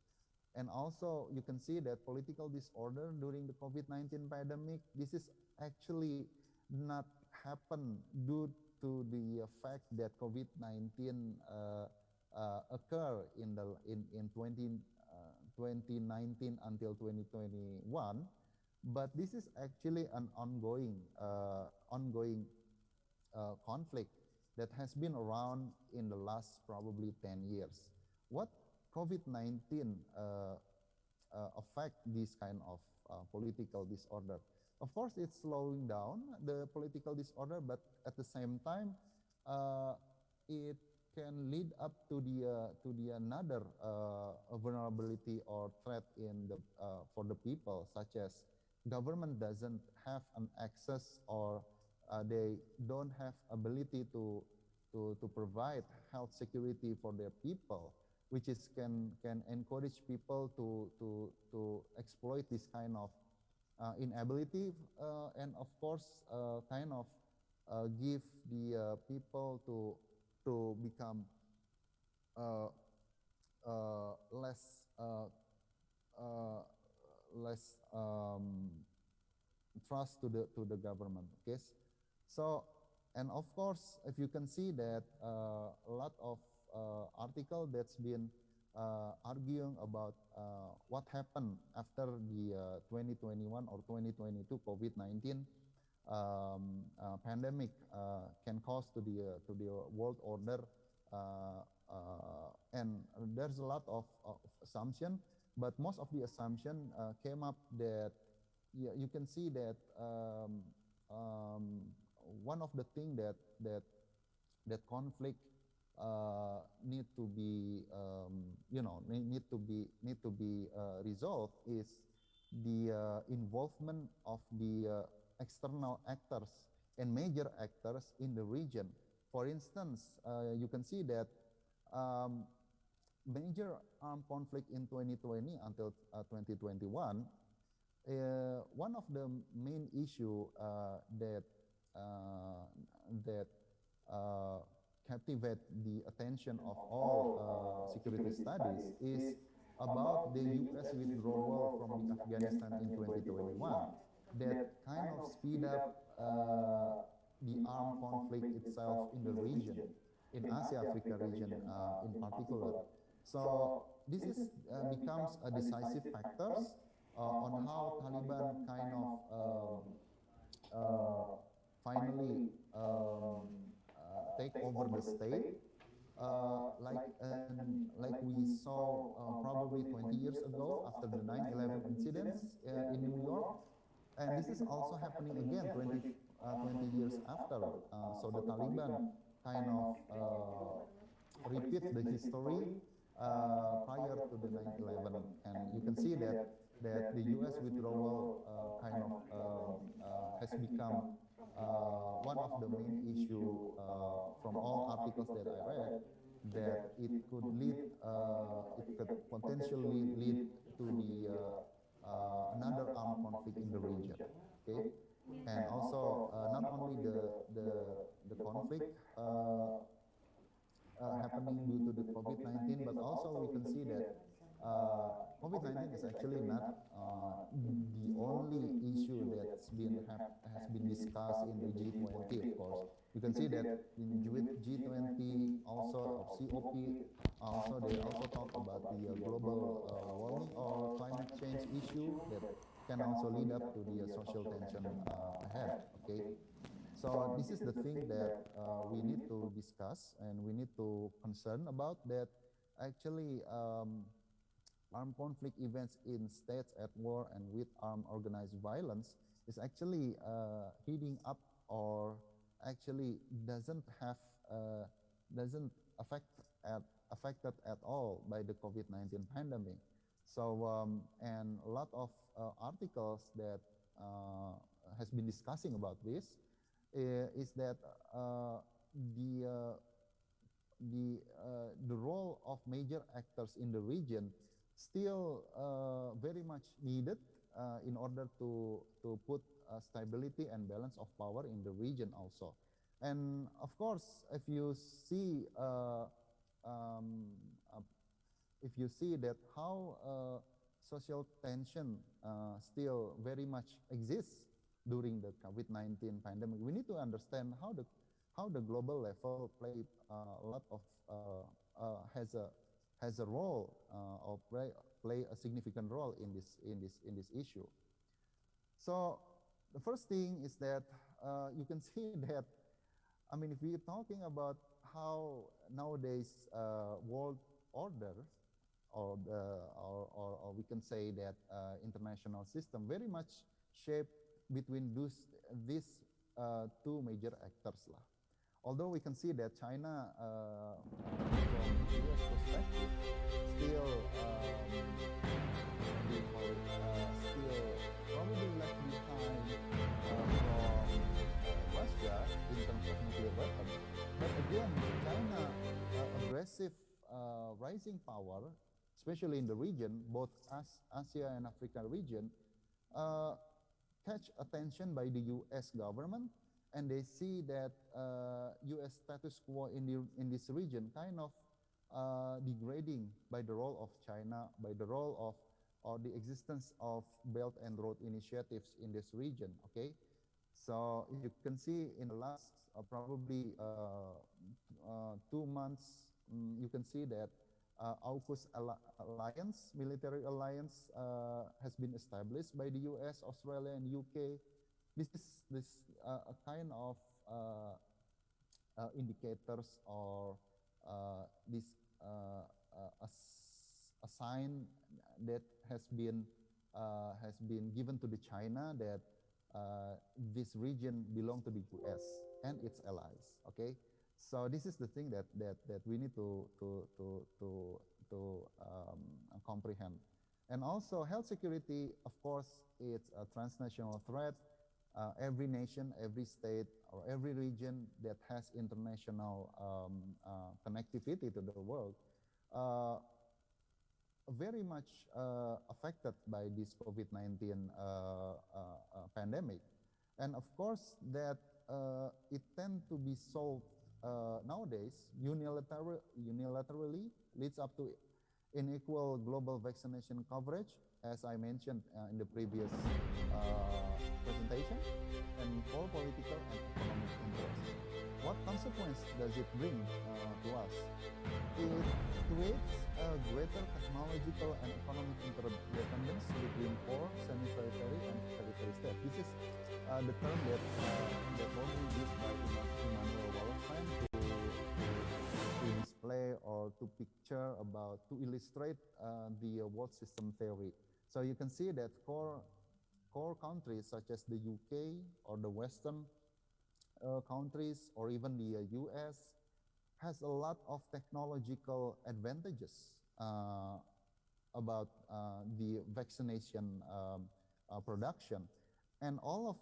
And also you can see that political disorder during the COVID-19 pandemic, this is actually not happen due to the fact that COVID-19 occur in 2019 until 2021, but this is actually an ongoing conflict that has been around in the last probably 10 years. What COVID-19 affect this kind of political disorder? Of course, it's slowing down the political disorder, but at the same time, it can lead up to the another vulnerability or threat in the for the people, such as government doesn't have an access, or they don't have ability to provide health security for their people, which is can encourage people to exploit this kind of inability, and of course kind of give the people to become less trust to the government. Okay, so, and of course, if you can see that a lot of article that's been arguing about what happened after the 2021 or 2022 COVID-19, pandemic can cause to the world order, and there's a lot of assumption, but most of the assumption came up that you can see that one of the things that conflict need to be need to be resolved is the involvement of the external actors and major actors in the region. For instance, you can see that major armed conflict in 2020 until 2021. One of the main issue that captivate the attention of all security studies is about the U.S. withdrawal from Afghanistan in 2021 that kind of speed up the armed conflict itself in the region, in Asia-Africa region in particular. So this is becomes a decisive factors on how Taliban kind of finally take over the state, like we saw probably 20 years ago after the 9/11 incidents in New York, and this is also happening again 20 years after. So the Taliban kind of repeat the history prior to the 9/11, and you can see that the U.S. withdrawal kind of has become one of the main issue from all articles that I read, that it could lead, it could potentially lead to the another armed conflict in the region. Okay, and also not only the conflict happening due to the COVID-19, but also we can see that COVID-19 is actually not the only issue that's has been discussed in the G20, of course. You can see that in G20, also of COP, also they also talk about the global warming or climate change issue that can also lead up to the social tension ahead, okay? So this is the thing that we need to discuss and we need to concern about, that actually armed conflict events in states at war and with armed organized violence is actually heating up, or actually doesn't affected at all by the COVID-19 pandemic. So and a lot of articles that has been discussing about this is that the role of major actors in the region still very much needed in order to put stability and balance of power in the region also. And of course, if you see that how social tension still very much exists during the COVID-19 pandemic, we need to understand how the global level play a lot of has a role or play a significant role in this issue. So the first thing is that you can see that, I mean, if we're talking about how nowadays world order, or we can say that international system very much shaped between these two major actors lah. Although we can see that China, from U.S. perspective, still probably left behind from Russia in terms of nuclear weapons. But again, China, aggressive rising power, especially in the region, both Asia and Africa region, catch attention by the U.S. government, and they see that U.S. status quo in this region kind of degrading by the role of China, by the role of or the existence of Belt and Road initiatives in this region. Okay, so you can see in the last probably 2 months, you can see that AUKUS alliance, military alliance, has been established by the U.S., Australia, and UK. this is a kind of indicators or this a sign that has been given to the China that this region belong to the US and its allies. Okay, so this is the thing that we need to comprehend. And also health security, of course, it's a transnational threat. Every nation, every state, or every region that has international connectivity to the world very much affected by this COVID-19 pandemic. And of course, that it tends to be solved nowadays unilaterally, leads up to unequal global vaccination coverage, as I mentioned in the previous presentation, and for political and economic interests. What consequence does it bring to us? It creates a greater technological and economic interdependence between core, semi-periphery, and periphery states. This is the term that only used by Immanuel Wallerstein to display or to picture about, to illustrate the world system theory. So you can see that core countries such as the UK or the Western countries or even the US has a lot of technological advantages about the vaccination production, and all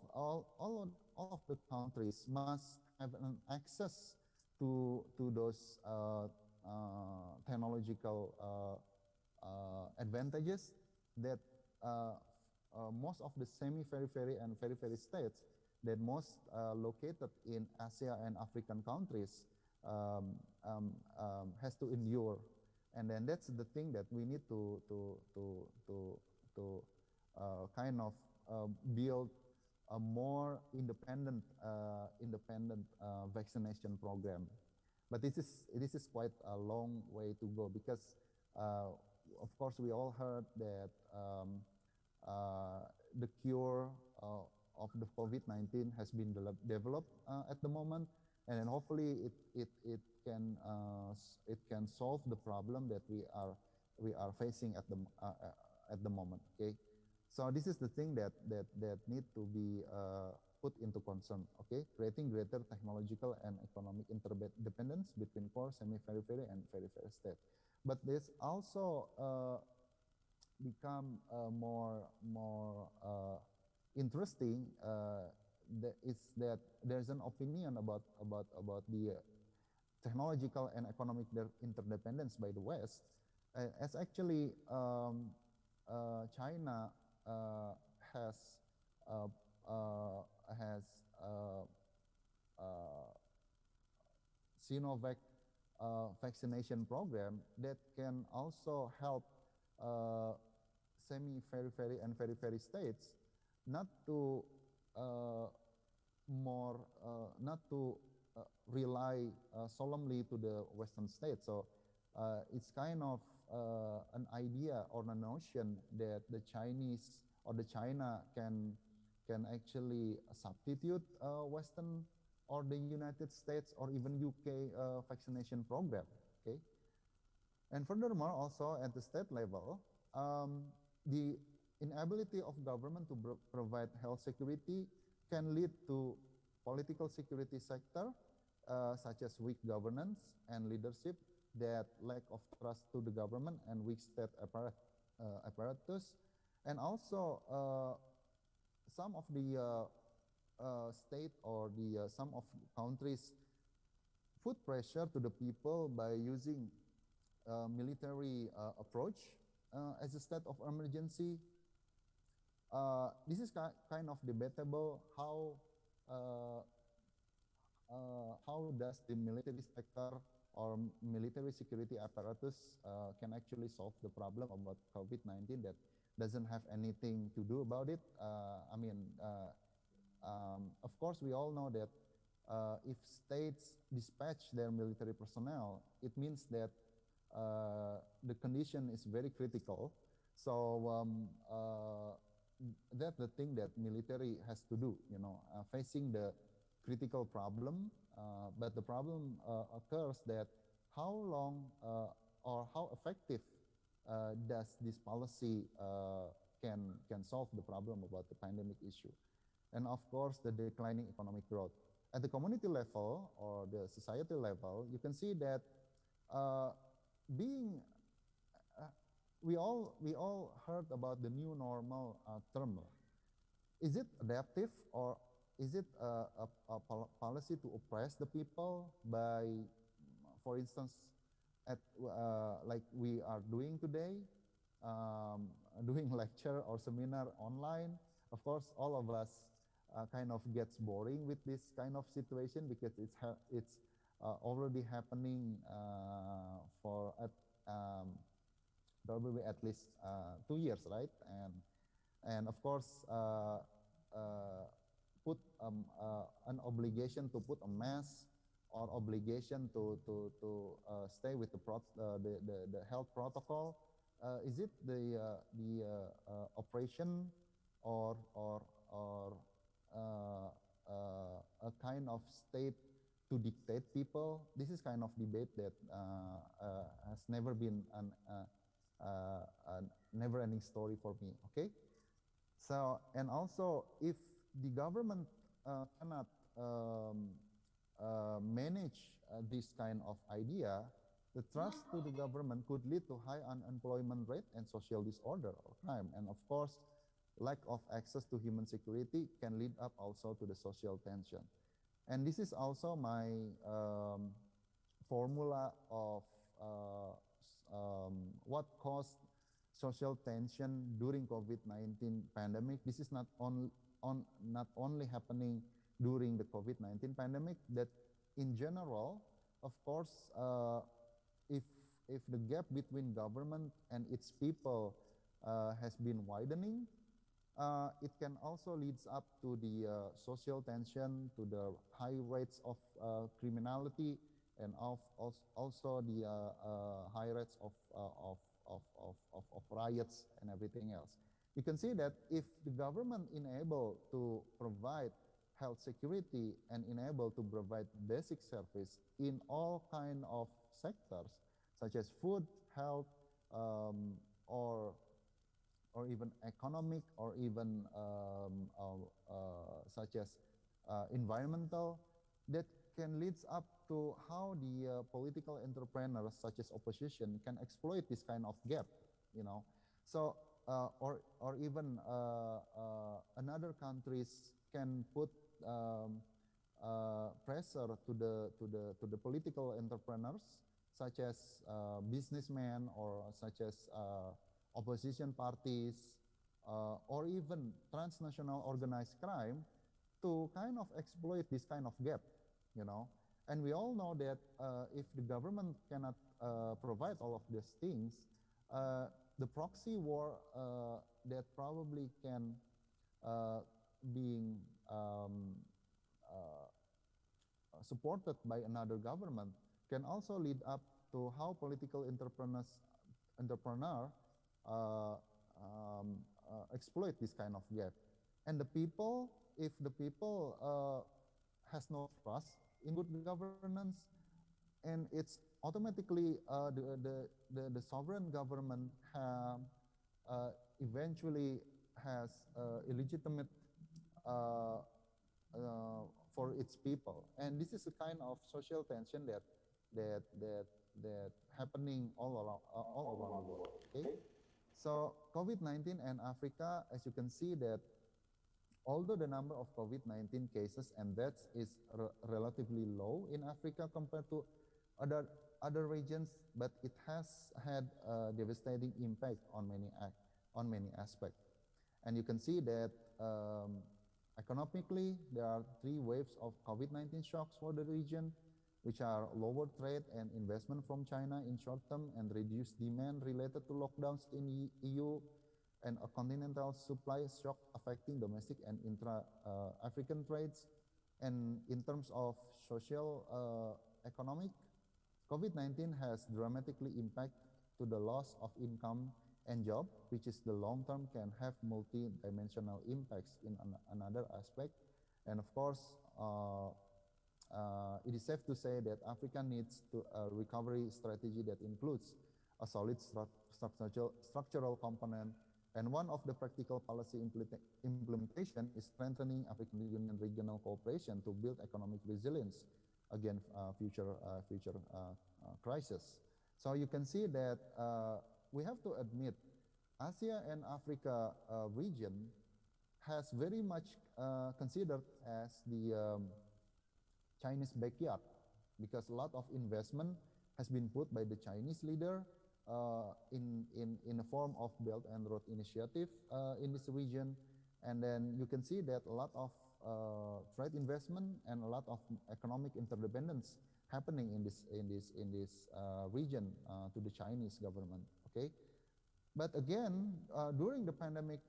of the countries must have an access to those technological advantages that most of the semi-periphery and periphery states that most located in Asia and African countries has to endure. And then that's the thing that we need to kind of build a more independent vaccination program. But this is quite a long way to go, because of course we all heard that the cure of the COVID-19 has been developed at the moment, and then hopefully it can solve the problem that we are facing at the moment. Okay, so this is the thing that need to be put into concern. Okay, creating greater technological and economic interdependence between core, semi-periphery, and periphery state. But this also become more interesting. It's that there's an opinion about the technological and economic interdependence by the West, as actually China has Sinovac vaccination program that can also help semi-periphery and periphery states not to rely solemnly to the Western states. So it's kind of an idea or a notion that the Chinese or the China can actually substitute Western or the United States or even UK vaccination program. Okay, and furthermore, also at the state level, the inability of government to provide health security can lead to political security sector, such as weak governance and leadership, that lack of trust to the government and weak state apparatus, and also some of the state or the some of countries put pressure to the people by using military approach as a state of emergency. This is kind of debatable. How does the military sector or military security apparatus can actually solve the problem about COVID-19 that doesn't have anything to do about it? Of course, we all know that if states dispatch their military personnel, it means that the condition is very critical. So that's the thing that military has to do, facing the critical problem. But the problem occurs that how long or how effective does this policy can solve the problem about the pandemic issue. And of course, the declining economic growth. At the community level or the society level, you can see that we all heard about the new normal term. Is it adaptive, or is it a policy to oppress the people by, for instance, like we are doing today, doing lecture or seminar online? Of course, all of us kind of gets boring with this kind of situation because it's already happening for probably at least 2 years, right? And of course, put an obligation to put a mask or obligation to stay with the health protocol. Is it the operation or a kind of state to dictate people? This is kind of debate that has never been a never-ending story for me. Okay, so and also if the government cannot manage this kind of idea, the trust to the government could lead to high unemployment rate and social disorder or crime. And of course, lack of access to human security can lead up also to the social tension. And this is also my formula of what caused social tension during COVID-19 pandemic. This is not only happening during the COVID-19 pandemic, that in general, of course, if the gap between government and its people has been widening, it can also leads up to the social tension, to the high rates of criminality, and also the high rates of riots and everything else. You can see that if the government enable to provide health security and enable to provide basic service in all kind of sectors, such as food, health, or even economic, or even such as environmental, that can leads up to how the political entrepreneurs, such as opposition, can exploit this kind of gap, So, or even another countries can put pressure to the political entrepreneurs, such as businessmen, or such as opposition parties, or even transnational organized crime, to kind of exploit this kind of gap, And we all know that if the government cannot provide all of these things, the proxy war that probably can being supported by another government can also lead up to how political entrepreneur exploit this kind of gap. And the people, if the people has no trust in good governance, and it's automatically the sovereign government eventually has illegitimate for its people. And this is a kind of social tension that happening all around the world. Okay, so COVID-19 and Africa, as you can see, that although the number of COVID-19 cases and deaths is relatively low in Africa compared to other regions, but it has had a devastating impact on many aspects. And you can see that economically, there are 3 waves of COVID-19 shocks for the region, which are lower trade and investment from China in short term, and reduced demand related to lockdowns in EU, and a continental supply shock affecting domestic and intra-African trades. And in terms of social economic, COVID-19 has dramatically impacted to the loss of income and job, which is the long term, can have multi-dimensional impacts in another aspect. And of course, it is safe to say that Africa needs a recovery strategy that includes a solid structural component. And one of the practical policy implementation is strengthening African Union regional cooperation to build economic resilience against future crises. So you can see that we have to admit Asia and Africa region has very much considered as the Chinese backyard, because a lot of investment has been put by the Chinese leader in a form of Belt and Road Initiative in this region. And then you can see that a lot of trade investment and a lot of economic interdependence happening in this region to the Chinese government. Okay, but again, during the pandemic,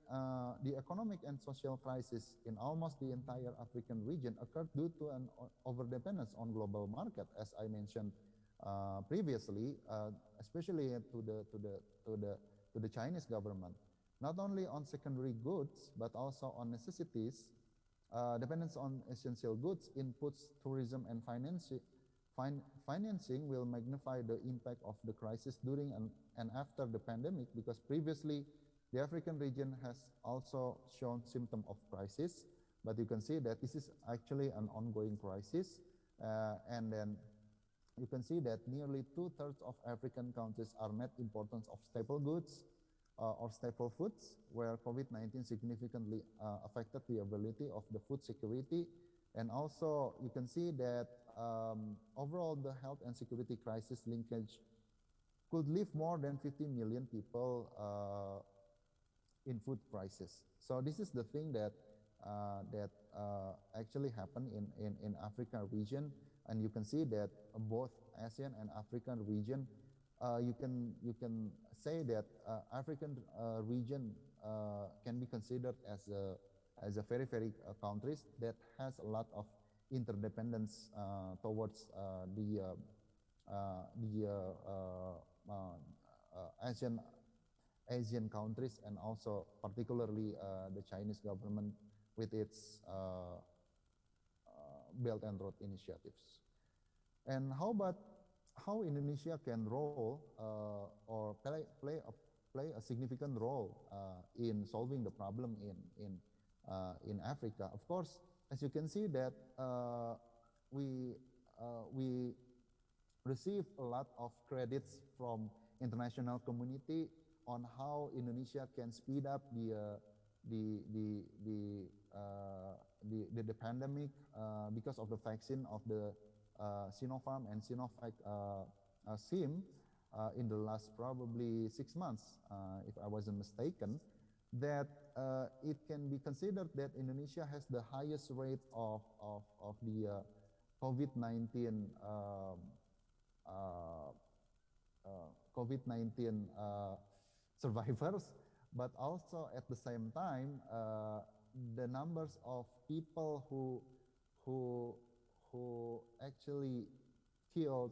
the economic and social crisis in almost the entire African region occurred due to an overdependence on global market, as I mentioned previously, especially to the Chinese government. Not only on secondary goods, but also on necessities. Dependence on essential goods, inputs, tourism, and financing will magnify the impact of the crisis during and after the pandemic, because previously the African region has also shown symptoms of crisis, but you can see that this is actually an ongoing crisis. And then you can see that nearly 2/3 of African countries are net importers of staple goods or staple foods, where COVID-19 significantly affected the ability of the food security. And also you can see that overall the health and security crisis linkage could leave more than 50 million people in food crisis. So this is the thing that actually happened in Africa region. And you can see that both ASEAN and African region, you can say that African region can be considered as a very countries that has a lot of interdependence towards the Asian countries, and also particularly the Chinese government with its Belt and Road initiatives. And how about how Indonesia can or play a significant role in solving the problem in Africa? Of course, as you can see that we receive a lot of credits from international community on how Indonesia can speed up the pandemic because of the vaccine of the Sinopharm and Sinovac SIM in the last probably 6 months, if I wasn't mistaken, that it can be considered that Indonesia has the highest rate of the COVID-19 survivors, but also at the same time the numbers of people who actually killed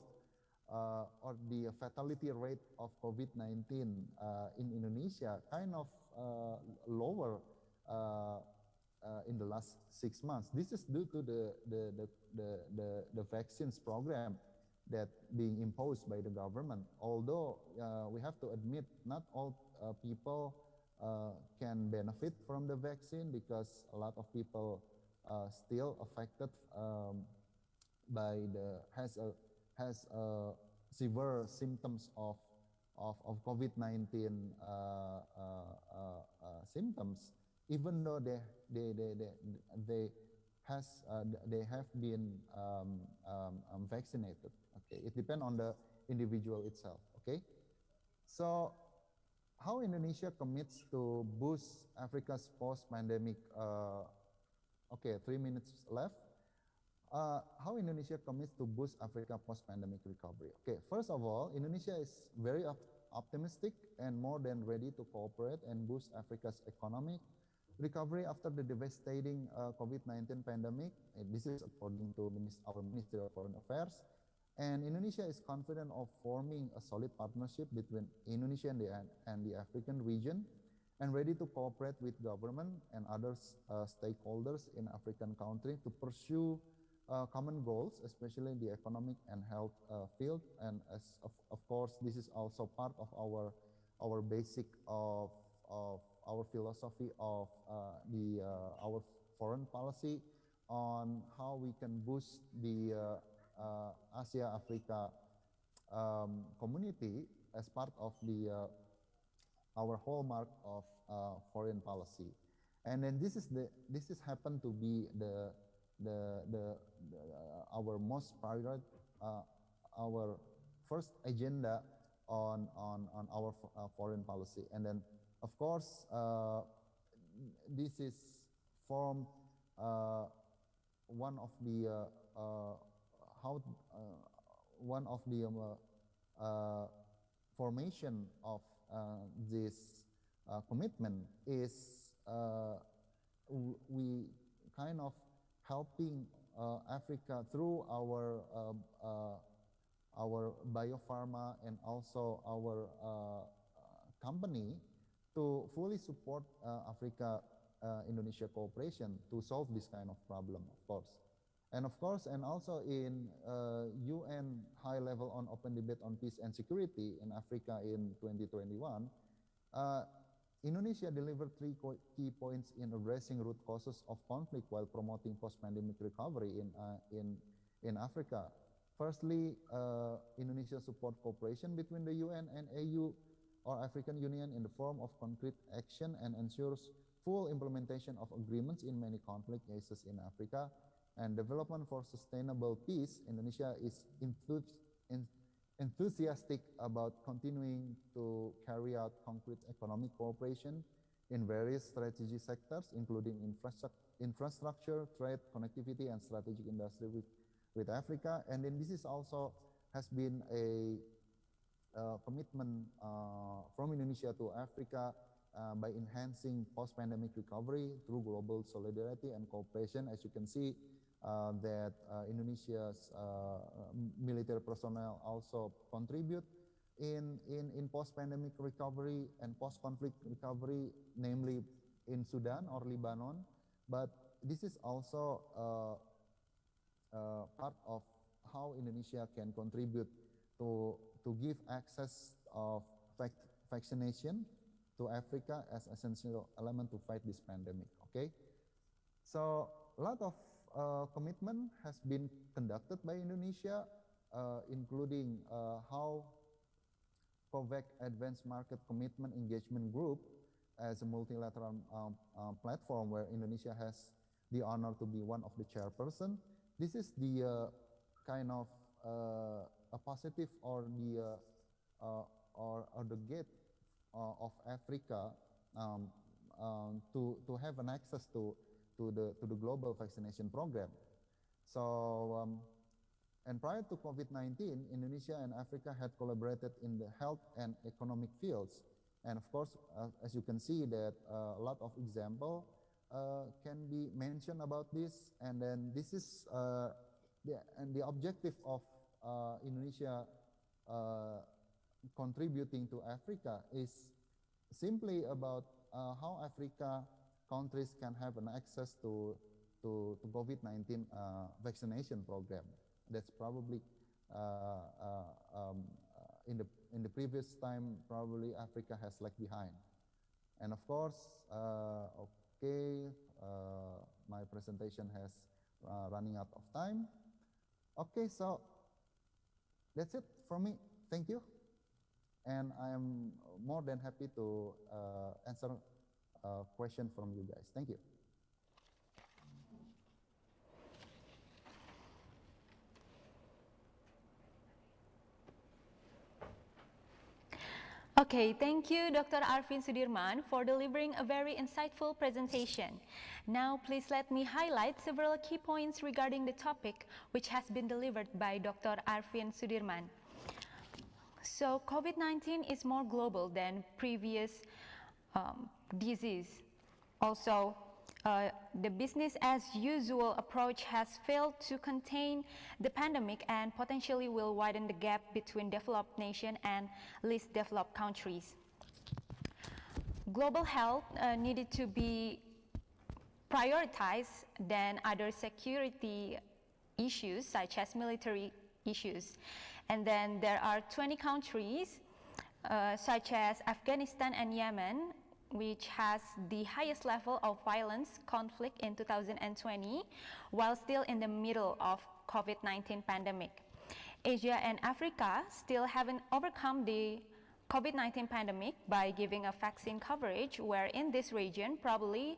or the fatality rate of COVID-19 in Indonesia kind of lower in the last 6 months. This is due to the vaccines program that being imposed by the government. Although we have to admit, not all people can benefit from the vaccine, because a lot of people still affected by has severe symptoms of COVID-19 symptoms, even though they have been vaccinated. Okay, it depends on the individual itself. Okay, so how Indonesia commits to boost Africa's post-pandemic? Okay, 3 minutes left. How Indonesia commits to boost Africa post-pandemic recovery? Okay, first of all, Indonesia is very optimistic and more than ready to cooperate and boost Africa's economic recovery after the devastating COVID-19 pandemic. This is according to our Ministry of Foreign Affairs. And Indonesia is confident of forming a solid partnership between Indonesia and the African region, and ready to cooperate with government and other stakeholders in African countries to pursue common goals, especially in the economic and health field. And as of course, this is also part of our basic of our philosophy of our foreign policy on how we can boost the Asia-Africa community as part of our hallmark of foreign policy. And then this is happened to be our most priority, our first agenda on our foreign policy. And then of course this is from one of the formation of this commitment is we kind of helping Africa through our biopharma and also our company to fully support Africa-Indonesia cooperation to solve this kind of problem, of course. And of course, and also in UN high level on open debate on peace and security in Africa in 2021, Indonesia delivered three key points in addressing root causes of conflict while promoting post-pandemic recovery in Africa. Firstly, Indonesia support cooperation between the UN and AU or African Union in the form of concrete action and ensures full implementation of agreements in many conflict cases in Africa. And development for sustainable peace, Indonesia is enthusiastic about continuing to carry out concrete economic cooperation in various strategic sectors, including infrastructure, trade, connectivity, and strategic industry with Africa. And then this is also has been a commitment from Indonesia to Africa by enhancing post-pandemic recovery through global solidarity and cooperation. As you can see, that Indonesia's military personnel also contribute in post-pandemic recovery and post-conflict recovery, namely in Sudan or Lebanon. But this is also part of how Indonesia can contribute to give access of vaccination to Africa as essential element to fight this pandemic. Okay, so a lot of commitment has been conducted by Indonesia, including how COVAX Advanced Market Commitment Engagement Group as a multilateral platform where Indonesia has the honor to be one of the chairperson. This is the kind of a positive or the gate of Africa to have an access to the global vaccination program. So, and prior to COVID-19, Indonesia and Africa had collaborated in the health and economic fields. And of course, as you can see that a lot of example can be mentioned about this. And then this is the objective of Indonesia contributing to Africa is simply about how Africa countries can have an access to COVID-19 vaccination program. That's probably in the previous time probably Africa has lagged behind. And of course, okay, my presentation has running out of time. Okay, so that's it from me. Thank you. And I am more than happy to answer a question from you guys. Thank you. Okay, thank you, Dr. Arvin Sudirman, for delivering a very insightful presentation. Now, please let me highlight several key points regarding the topic which has been delivered by Dr. Arvin Sudirman. So, COVID-19 is more global than previous disease. Also, The business as usual approach has failed to contain the pandemic and potentially will widen the gap between developed nations and least developed countries. Global health needed to be prioritized than other security issues such as military issues. And then there are 20 countries such as Afghanistan and Yemen, which has the highest level of violence conflict in 2020, while still in the middle of COVID-19 pandemic. Asia and Africa still haven't overcome the COVID-19 pandemic by giving a vaccine coverage, where in this region probably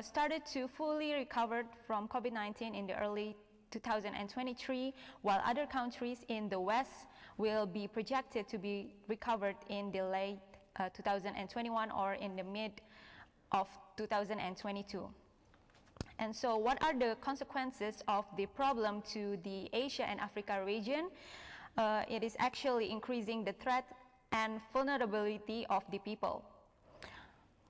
started to fully recover from COVID-19 in the early 2023, while other countries in the West will be projected to be recovered in the late 2021 or in the mid of 2022. And so what are the consequences of the problem to the Asia and Africa region? It is actually increasing the threat and vulnerability of the people.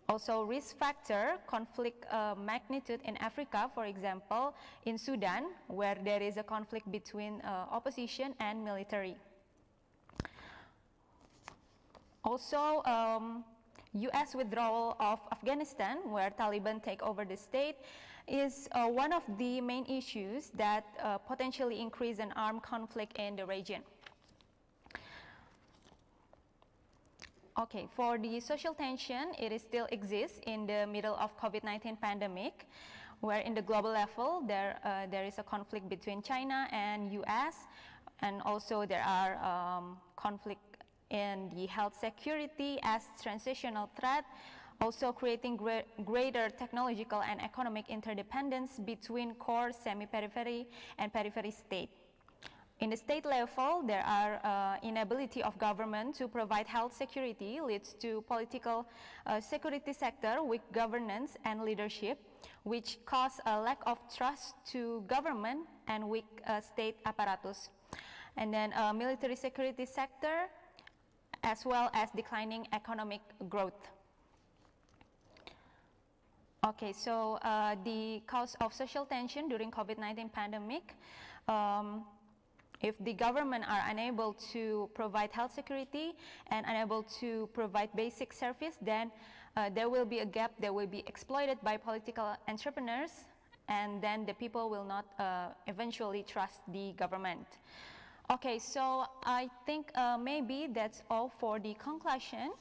Also, risk factor, conflict magnitude in Africa, for example, in Sudan, where there is a conflict between opposition and military. Also, U.S. withdrawal of Afghanistan, where Taliban take over the state, is one of the main issues that potentially increase an armed conflict in the region. Okay, for the social tension, it is still exists in the middle of COVID-19 pandemic, where in the global level, there is a conflict between China and U.S., and also there are conflict in the health security as transitional threat, also creating greater technological and economic interdependence between core, semi-periphery, and periphery state. In the state level, there are inability of government to provide health security leads to political security sector, weak governance and leadership, which cause a lack of trust to government and weak state apparatus. And then military security sector, as well as declining economic growth. Okay, so the cause of social tension during COVID-19 pandemic, if the government are unable to provide health security and unable to provide basic service, then there will be a gap that will be exploited by political entrepreneurs, and then the people will not eventually trust the government. Okay, so I think maybe that's all for the conclusion.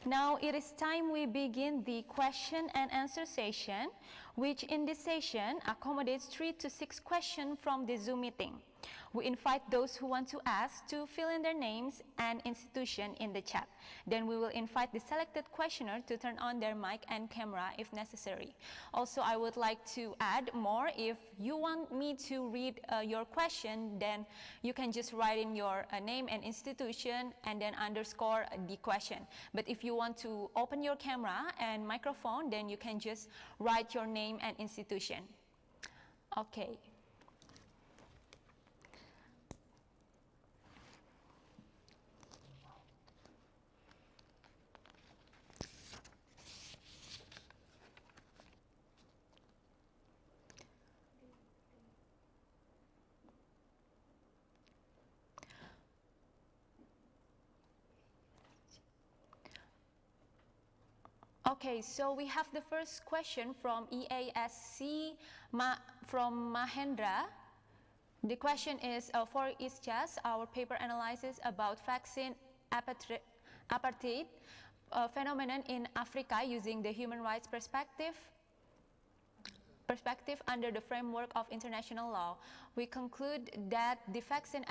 Now it is time we begin the question and answer session, which in this session accommodates 3 to 6 questions from the Zoom meeting. We invite those who want to ask to fill in their names and institution in the chat. Then we will invite the selected questioner to turn on their mic and camera if necessary. Also, I would like to add more. If you want me to read your question, then you can just write in your name and institution and then underscore the question. But if you want to open your camera and microphone, then you can just write your name and institution. Okay. Okay, so we have the first question from EASC from Mahendra. The question is, for Iscaas, our paper analyzes about vaccine apartheid phenomenon in Africa using the human rights perspective under the framework of international law. We conclude that the vaccine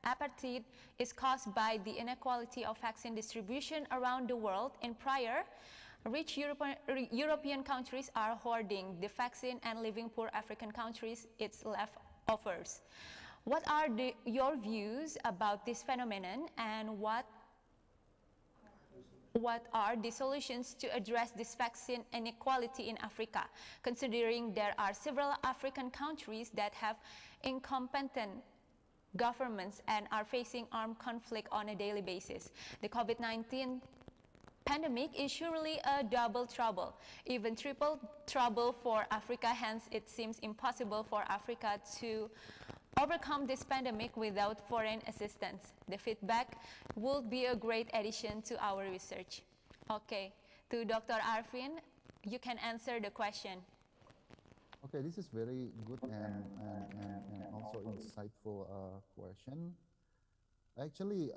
apartheid is caused by the inequality of vaccine distribution around the world. In prior, rich European countries are hoarding the vaccine and leaving poor African countries its leftovers. What are your views about this phenomenon, and what are the solutions to address this vaccine inequality in Africa, considering there are several African countries that have incompetent governments and are facing armed conflict on a daily basis? The COVID-19 Pandemic is surely a double trouble, even triple trouble for Africa. Hence, it seems impossible for Africa to overcome this pandemic without foreign assistance. The feedback would be a great addition to our research. Okay, to Dr. Arfin, you can answer the question. Okay, this is very good and also insightful question. Actually,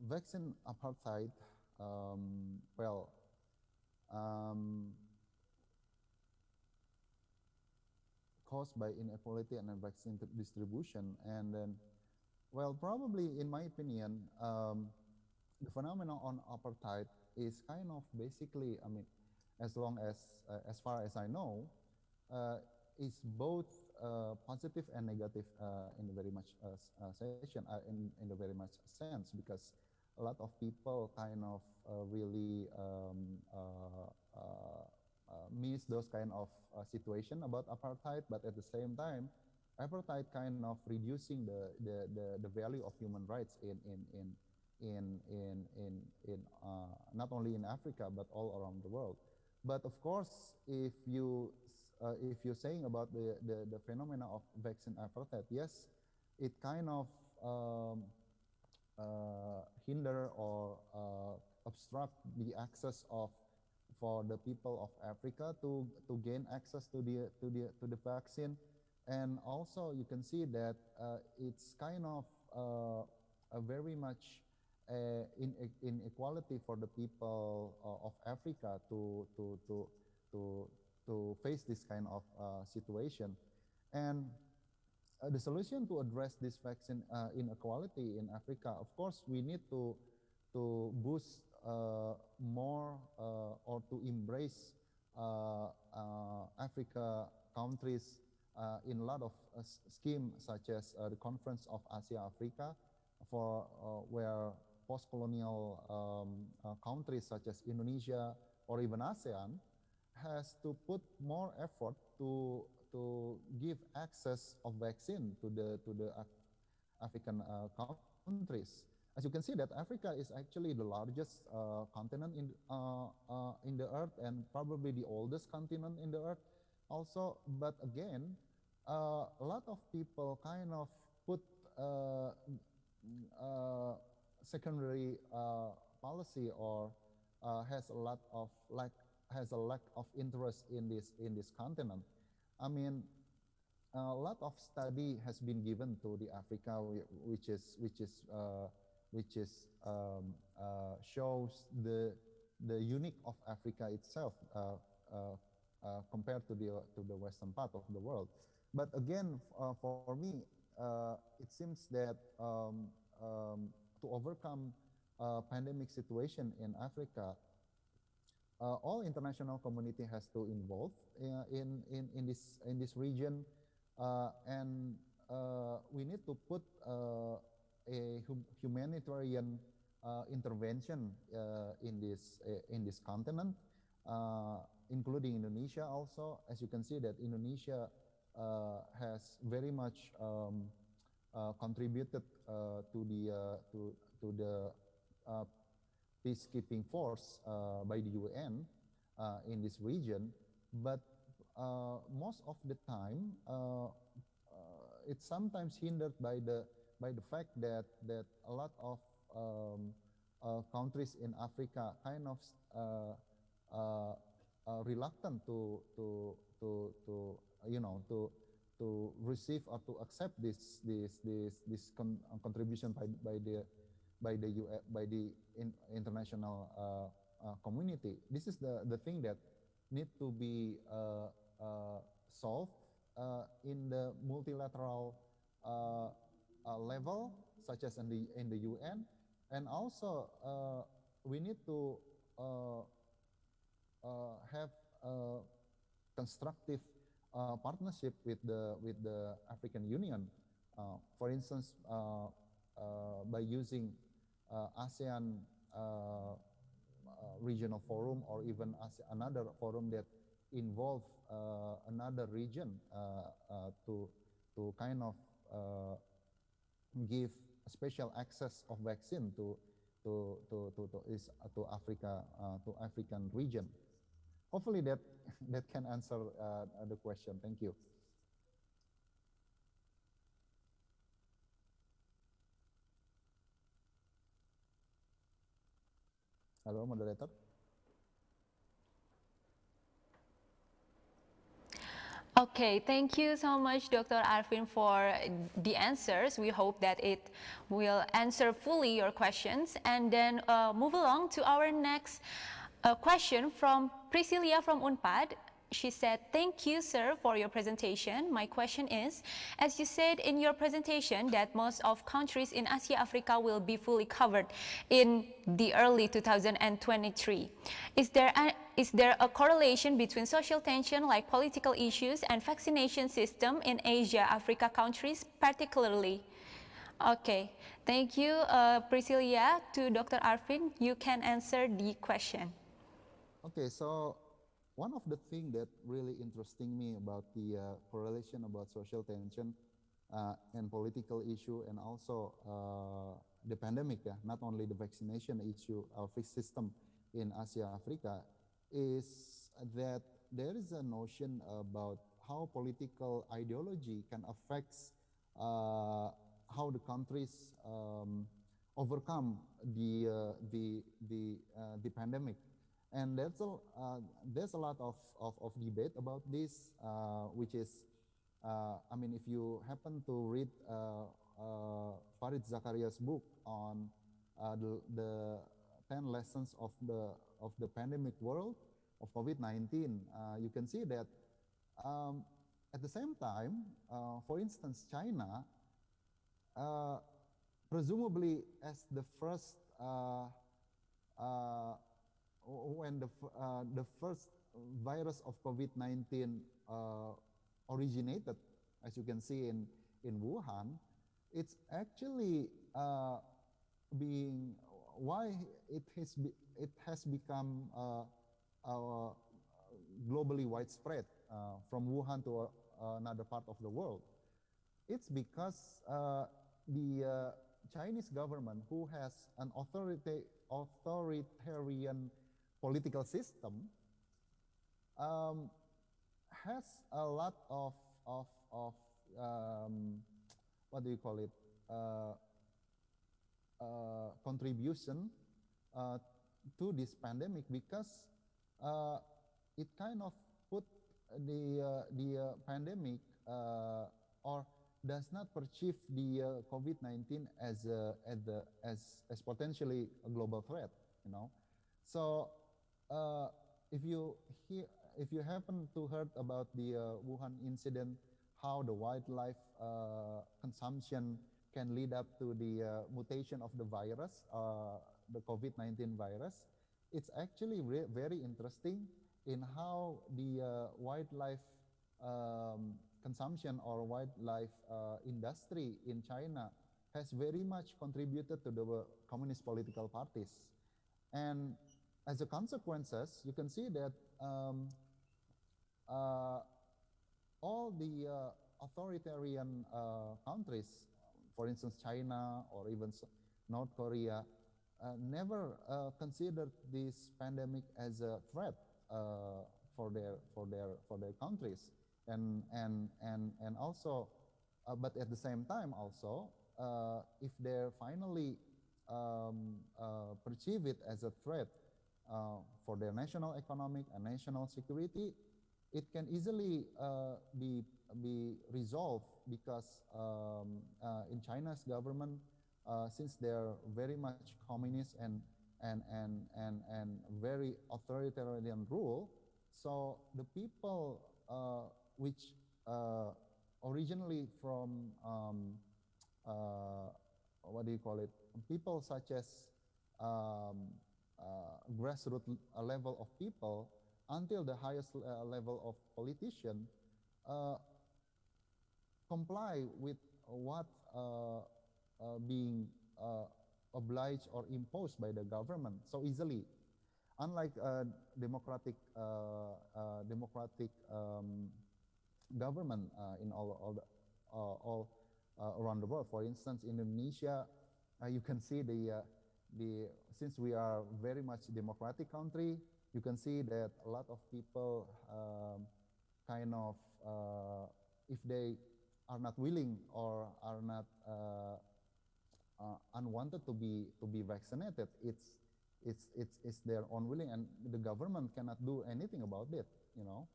vaccine apartheid, caused by inequality and vaccine distribution, and then, well, probably in my opinion, the phenomenon on apartheid is kind of basically, I mean, as far as I know, is both positive and negative in the very much session, in the very much sense, because a lot of people kind of really miss those kind of situation about apartheid, but at the same time, apartheid kind of reducing the value of human rights in not only in Africa but all around the world. But of course, if you're saying about the phenomena of vaccine apartheid, yes, it kind of hinder or obstruct the access for the people of Africa to gain access to the vaccine, and also you can see that it's kind of a very much inequality for the people of Africa to face this kind of situation, and the solution to address this vaccine inequality in Africa, of course, we need to boost more or to embrace Africa countries in a lot of schemes, such as the Conference of Asia Africa, for where post-colonial countries such as Indonesia or even ASEAN has to put more effort to give access of vaccine to the African countries. As you can see, that Africa is actually the largest continent in the earth, and probably the oldest continent in the earth also. But again, a lot of people kind of put secondary policy or has a lack of interest in this continent. I mean, a lot of study has been given to the Africa, which shows the unique of Africa itself compared to the western part of the world. But again, for me, it seems that to overcome pandemic situation in Africa, all international community has to involve in this region, and we need to put a humanitarian intervention in this continent, including Indonesia also. As you can see, that Indonesia has very much contributed to the peacekeeping force by the UN in this region, but most of the time it's sometimes hindered by the fact that a lot of countries in Africa kind of reluctant to receive or to accept this contribution by the international community. This is the thing that need to be solved in the multilateral level, such as in the UN, and also we need to have a constructive partnership with the African Union, for instance, by using ASEAN regional forum, or even another forum that involve another region to kind of give special access of vaccine to to Africa, to African region. Hopefully that can answer the question. Thank you. Hello, moderator. Okay, thank you so much, Dr. Arfin, for the answers. We hope that it will answer fully your questions. And then move along to our next question from Priscilla from UNPAD. She said, "Thank you, sir, for your presentation. My question is, as you said in your presentation that most of countries in Asia Africa will be fully covered in the early 2023. Is there a correlation between social tension like political issues and vaccination system in Asia Africa countries particularly?" Okay, thank you, Priscilla. To Dr. Arfin, you can answer the question. Okay, so one of the things that really interesting me about the correlation about social tension and political issue, and also the pandemic, not only the vaccination issue of the system in Asia Africa, is that there is a notion about how political ideology can affect how the countries overcome the pandemic. And there's a lot of debate about this, which is, I mean, if you happen to read Farid Zakaria's book on the 10 lessons of the pandemic world of COVID-19, you can see that at the same time, for instance, China, presumably as the first when the first virus of COVID-19 originated, as you can see in Wuhan, it's actually being why it has become globally widespread from Wuhan to another part of the world. It's because the Chinese government, who has an authoritarian political system, has a lot of what do you call it, contribution to this pandemic, because it kind of put the pandemic or does not perceive the COVID-19 as potentially a global threat, you know. So if you happen to heard about the Wuhan incident, how the wildlife consumption can lead up to the mutation of the virus, the COVID-19 virus, it's actually very interesting in how the wildlife consumption or wildlife industry in China has very much contributed to the communist political parties. And as a consequences, you can see that all the authoritarian countries, for instance, China or even North Korea, never considered this pandemic as a threat for their countries, and also, but at the same time also, if they finally perceive it as a threat for their national economic and national security, it can easily be resolved, because in China's government, since they're very much communist and very authoritarian rule, so the people which originally from what do you call it, people such as grassroots level of people until the highest level of politician, comply with what being obliged or imposed by the government so easily, unlike democratic government in all around the world. For instance, in Indonesia, you can see the since we are very much democratic country, you can see that a lot of people kind of, if they are not willing or are not unwanted to be vaccinated, it's their own willing, and the government cannot do anything about it. You know,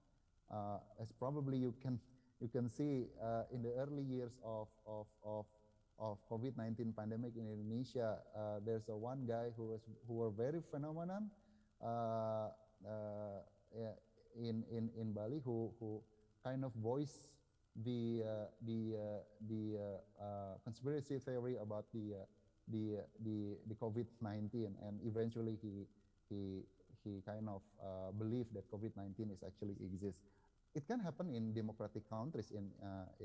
as probably you can see in the early years of COVID-19 pandemic in Indonesia, there's one guy who were very phenomenon in Bali who kind of voiced the conspiracy theory about the COVID-19, and eventually he kind of believed that COVID-19 is actually exists. It can happen in democratic countries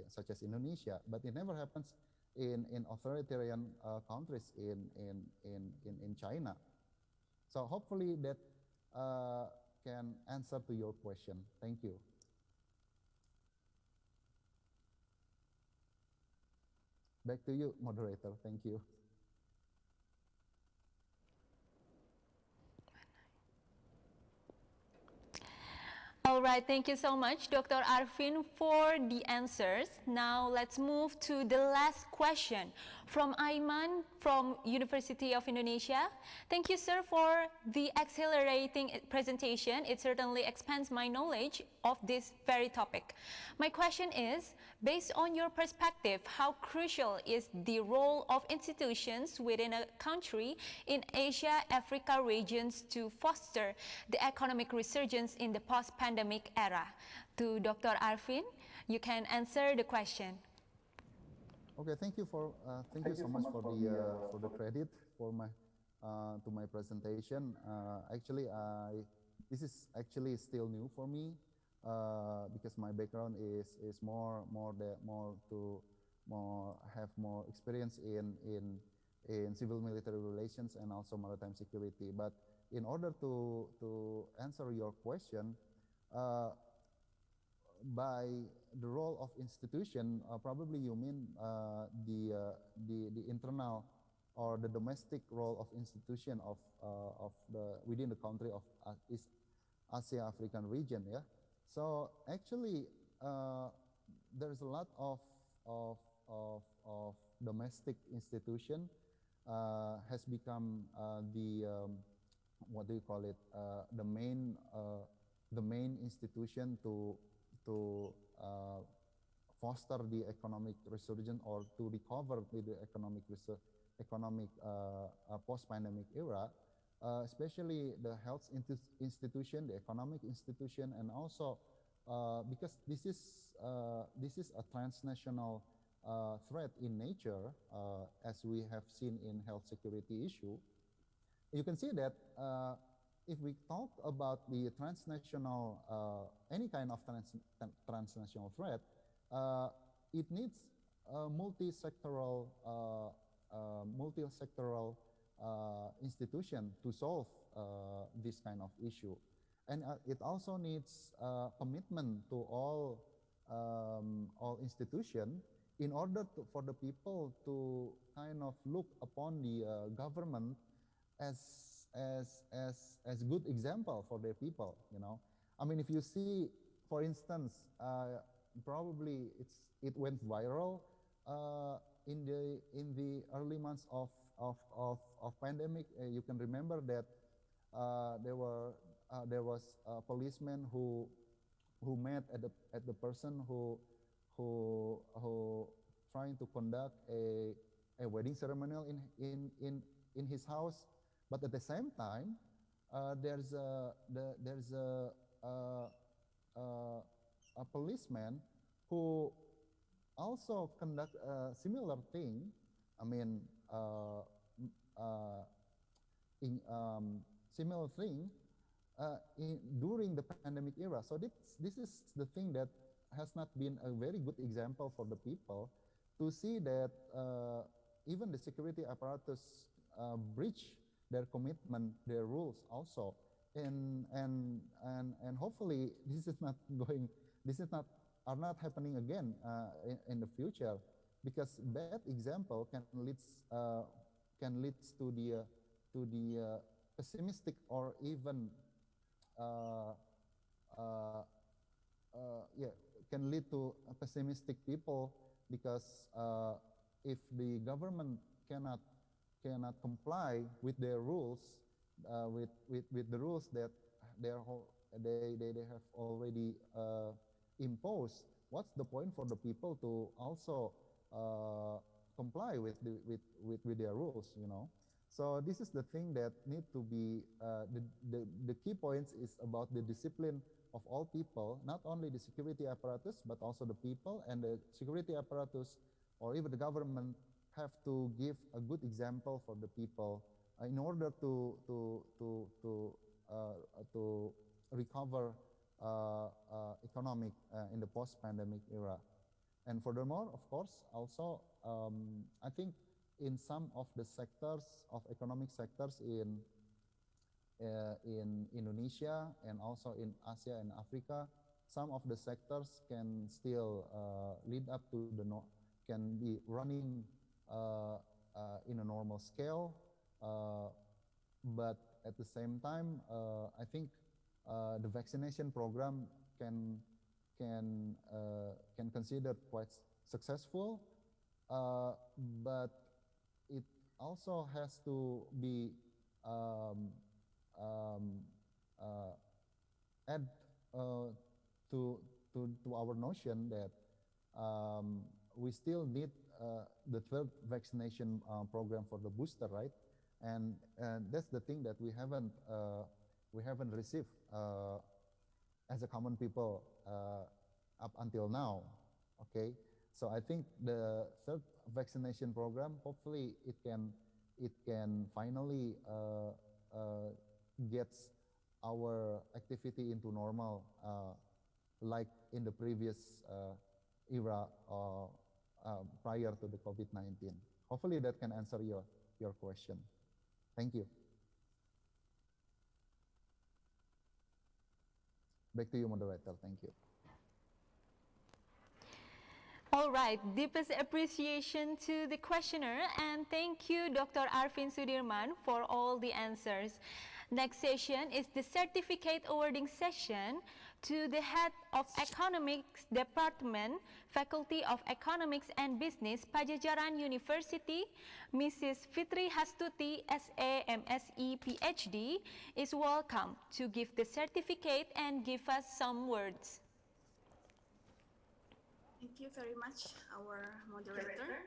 such as Indonesia, but it never happens in authoritarian countries in China. So hopefully that can answer to your question. Thank you. Back to you, moderator. Thank you. All right, thank you so much, Dr. Arfin, for the answers. Now let's move to the last question from Aiman from University of Indonesia. Thank you, sir, for the accelerating presentation. It certainly expands my knowledge of this very topic. My question is, based on your perspective, how crucial is the role of institutions within a country in Asia-Africa regions to foster the economic resurgence in the post-pandemic era? To Dr. Arfin, you can answer the question. Okay, thank you so much for the credit for my to my presentation. Actually, this is actually still new for me because my background is have more experience in civil military relations and also maritime security. But in order to answer your question, by the role of institution, probably you mean the internal or the domestic role of institution of the within the country of East Asia African region. Yeah. So actually, there's a lot of domestic institution has become the what do you call it? The main institution to foster the economic resurgence or to recover the economic post-pandemic era, especially the health institution, the economic institution, and also because this is a transnational threat in nature, as we have seen in health security issue. You can see that if we talk about the transnational, any kind of transnational threat, it needs a multi-sectoral institution to solve this kind of issue. And it also needs commitment to all institutions in order for the people to kind of look upon the government as good example for their people. You know, I mean, if you see, for instance, probably it went viral in the early months of pandemic. You can remember that there was a policeman who met at the person who trying to conduct a wedding ceremonial in his house. But at the same time, there's a policeman who also conduct a similar thing. I mean, similar thing during the pandemic era. So this is the thing that has not been a very good example for the people to see that even the security apparatus breach their commitment, their rules also, and hopefully this is not happening again in the future, because bad example can lead to pessimistic or even can lead to pessimistic people, because if the government cannot comply with their rules, with the rules that they have already imposed, what's the point for the people to also comply with their rules, you know? So this is the thing that need to be, the key points is about the discipline of all people, not only the security apparatus, but also the people, and the security apparatus or even the government have to give a good example for the people in order to recover economic in the post-pandemic era. And furthermore, of course, also I think in some of the sectors of economic sectors in Indonesia and also in Asia and Africa, some of the sectors can still lead up to can be running in a normal scale, but at the same time, I think the vaccination program can consider quite successful, but it also has to be add to our notion that we still need the third vaccination program for the booster, right? And that's the thing that we haven't received as a common people up until now. Okay, so I think the third vaccination program, hopefully it can finally gets our activity into normal, like in the previous era prior to the COVID-19. Hopefully that can answer your question. Thank you. Back to you, moderator. Thank you. All right, deepest appreciation to the questioner, and thank you, Dr. Arvin Sudirman, for all the answers. Next session is the certificate awarding session to the Head of Economics Department, Faculty of Economics and Business, Pajajaran University, Mrs. Fitri Hastuti, SA, MSc, PhD, is welcome to give the certificate and give us some words. Thank you very much, our moderator,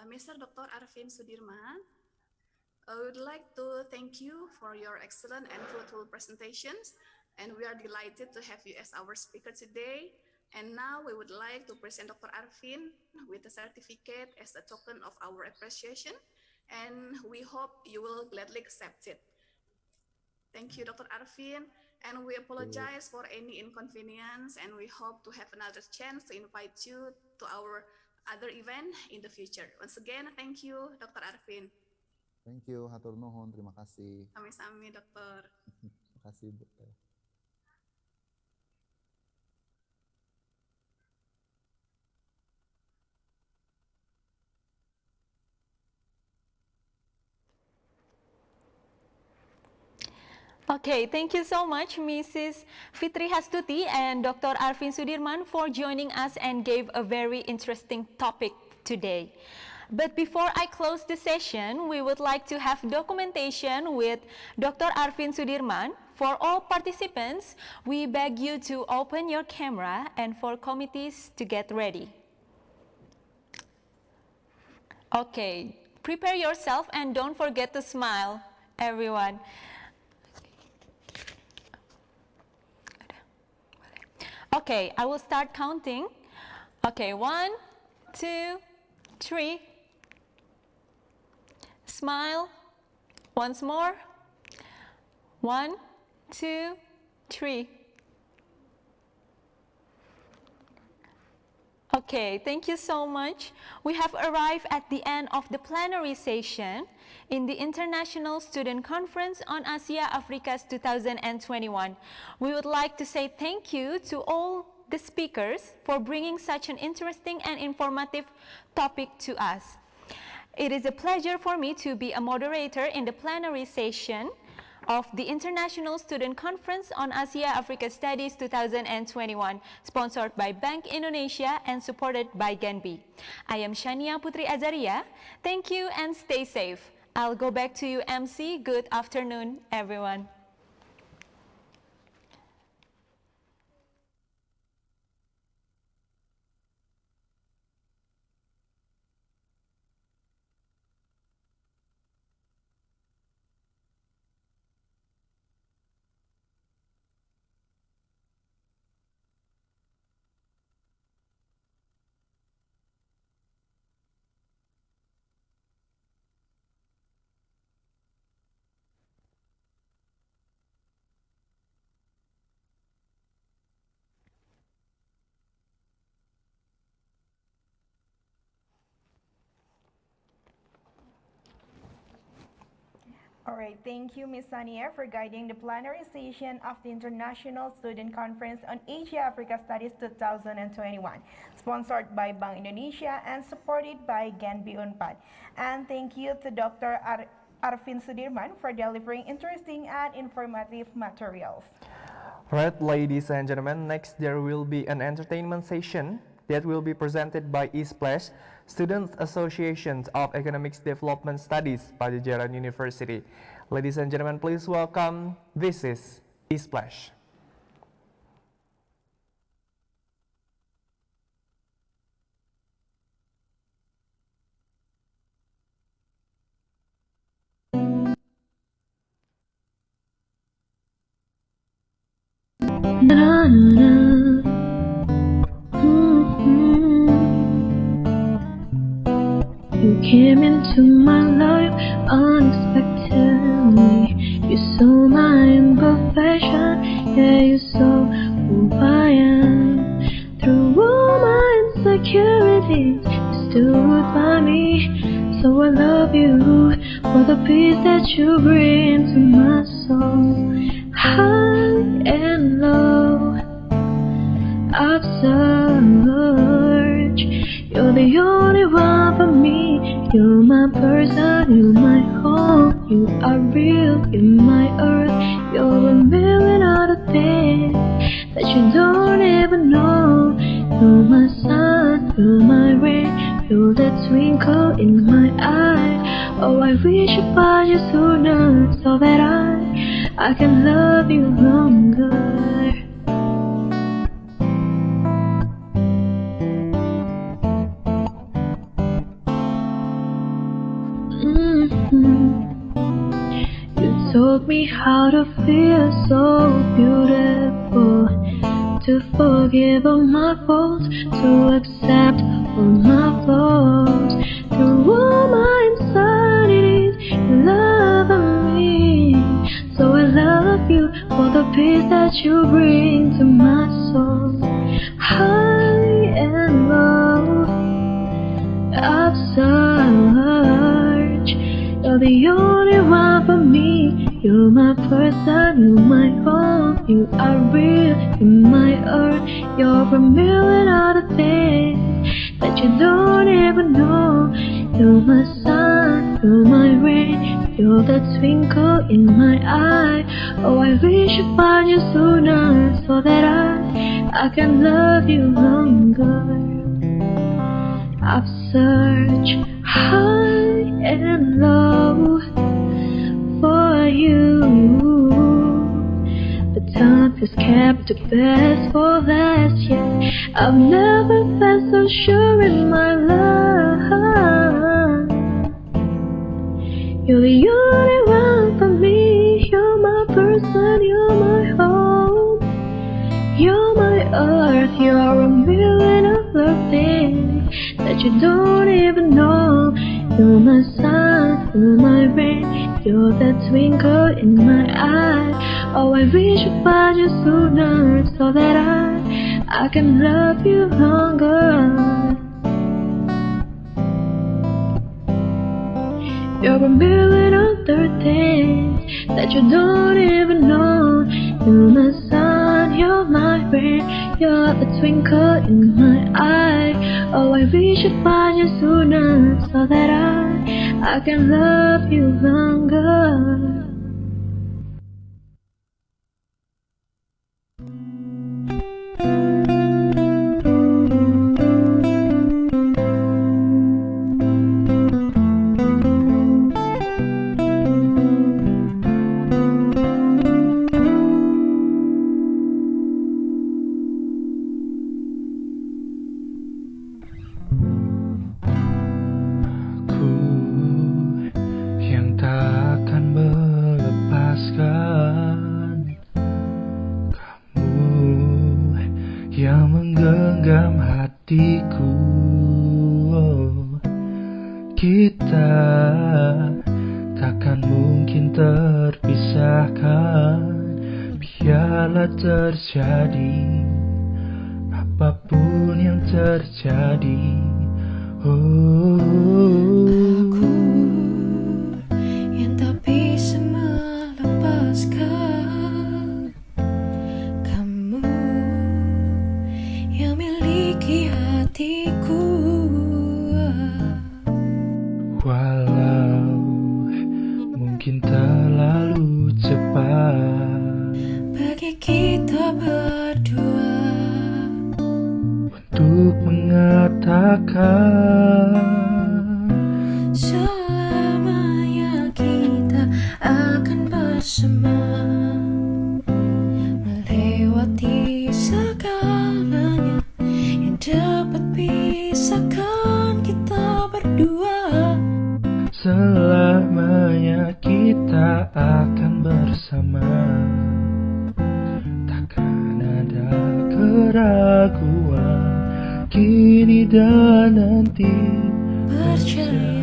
Mr. Dr. Arvin Sudirman. I would like to thank you for your excellent and fruitful presentations, and we are delighted to have you as our speaker today. And now we would like to present Dr. Arvin with a certificate as a token of our appreciation, and we hope you will gladly accept it. Thank you, Dr. Arvin, and we apologize for any inconvenience, and we hope to have another chance to invite you to our other event in the future. Once again, thank you, Dr. Arvin. Thank you, hatur nuhun, terima kasih. Sami-sami, Dokter. Terima kasih, Dokter. Okay, thank you so much, Mrs. Fitri Hastuti and Dr. Arvin Sudirman, for joining us and gave a very interesting topic today. But before I close the session, we would like to have documentation with Dr. Arvin Sudirman. For all participants, we beg you to open your camera and for committees to get ready. Okay, prepare yourself and don't forget to smile, everyone. Okay, I will start counting. Okay, 1, 2, 3. Smile. Once more. 1, 2, 3. Okay, thank you so much. We have arrived at the end of the plenary session in the International Student Conference on Asia Africa's 2021. We would like to say thank you to all the speakers for bringing such an interesting and informative topic to us. It is a pleasure for me to be a moderator in the plenary session of the International Student Conference on Asia-Africa Studies 2021, sponsored by Bank Indonesia and supported by GANBI. I am Shania Putri Azaria. Thank you and stay safe. I'll go back to you, MC. Good afternoon, everyone. All right, thank you, Ms. Sania, for guiding the plenary session of the International Student Conference on Asia-Africa Studies 2021, sponsored by Bank Indonesia and supported by GANBI UNPAD. And thank you to Dr. Arfin Sudirman for delivering interesting and informative materials. Right, ladies and gentlemen, next there will be an entertainment session that will be presented by Iscaas, Students Association of Economics Development Studies, Pajajaran University. Ladies and gentlemen, please welcome, this is Iscaas. You came into my life unexpectedly. You saw my imperfection, yeah, you saw who I am. Through all my insecurities, you stood by me. So I love you for the peace that you bring to my soul. High and low, I've searched. You're the only one for me. You're my person, you're my home. You are real, you're my earth. You're a million other things that you don't even know. You're my sun, you're my rain. You're that twinkle in my eye. Oh, I wish you find you sooner so that I can love you longer. You taught me how to feel so beautiful, to forgive all my faults, to accept all my flaws. Through all my insanities, you love me. So I love you for the peace that you bring to my soul. High and low, I've searched. You're the only one for me. You're my person, you're my home. You are real, you're my earth. You're a million other things that you don't even know. You're my sun, you're my rain. You're that twinkle in my eye. Oh, I wish you find you sooner so that I can love you longer. I've searched high and low for you, but time has kept the best for last. Yeah, I've never felt so sure in my love. You're the only one for me. You're my person, you're my home. You're my earth, you're a million other things that you don't even know. You're my sun, you're my rain. You're that twinkle in my eye. Oh, I wish you'd find you sooner so that I can love you longer. You're a million other things that you don't even know. You're my sun, you're my brain. You're a twinkle in my eye. Oh, I wish I'd find you sooner so that I can love you longer. Yang tak akan melepaskan kamu, yang menggenggam hatiku. Kita takkan mungkin terpisahkan, biarlah terjadi apapun yang terjadi. Aku yang tak bisa melepaskan kamu, yang miliki hatiku. Walau mungkin terlalu cepat Bagi kita berdua untuk mengatakan selamanya kita akan bersama, melewati segalanya yang dapat pisahkan kita berdua. selamanya kita akan bersama. Takkan ada keraguan kini dan nanti. Percayalah.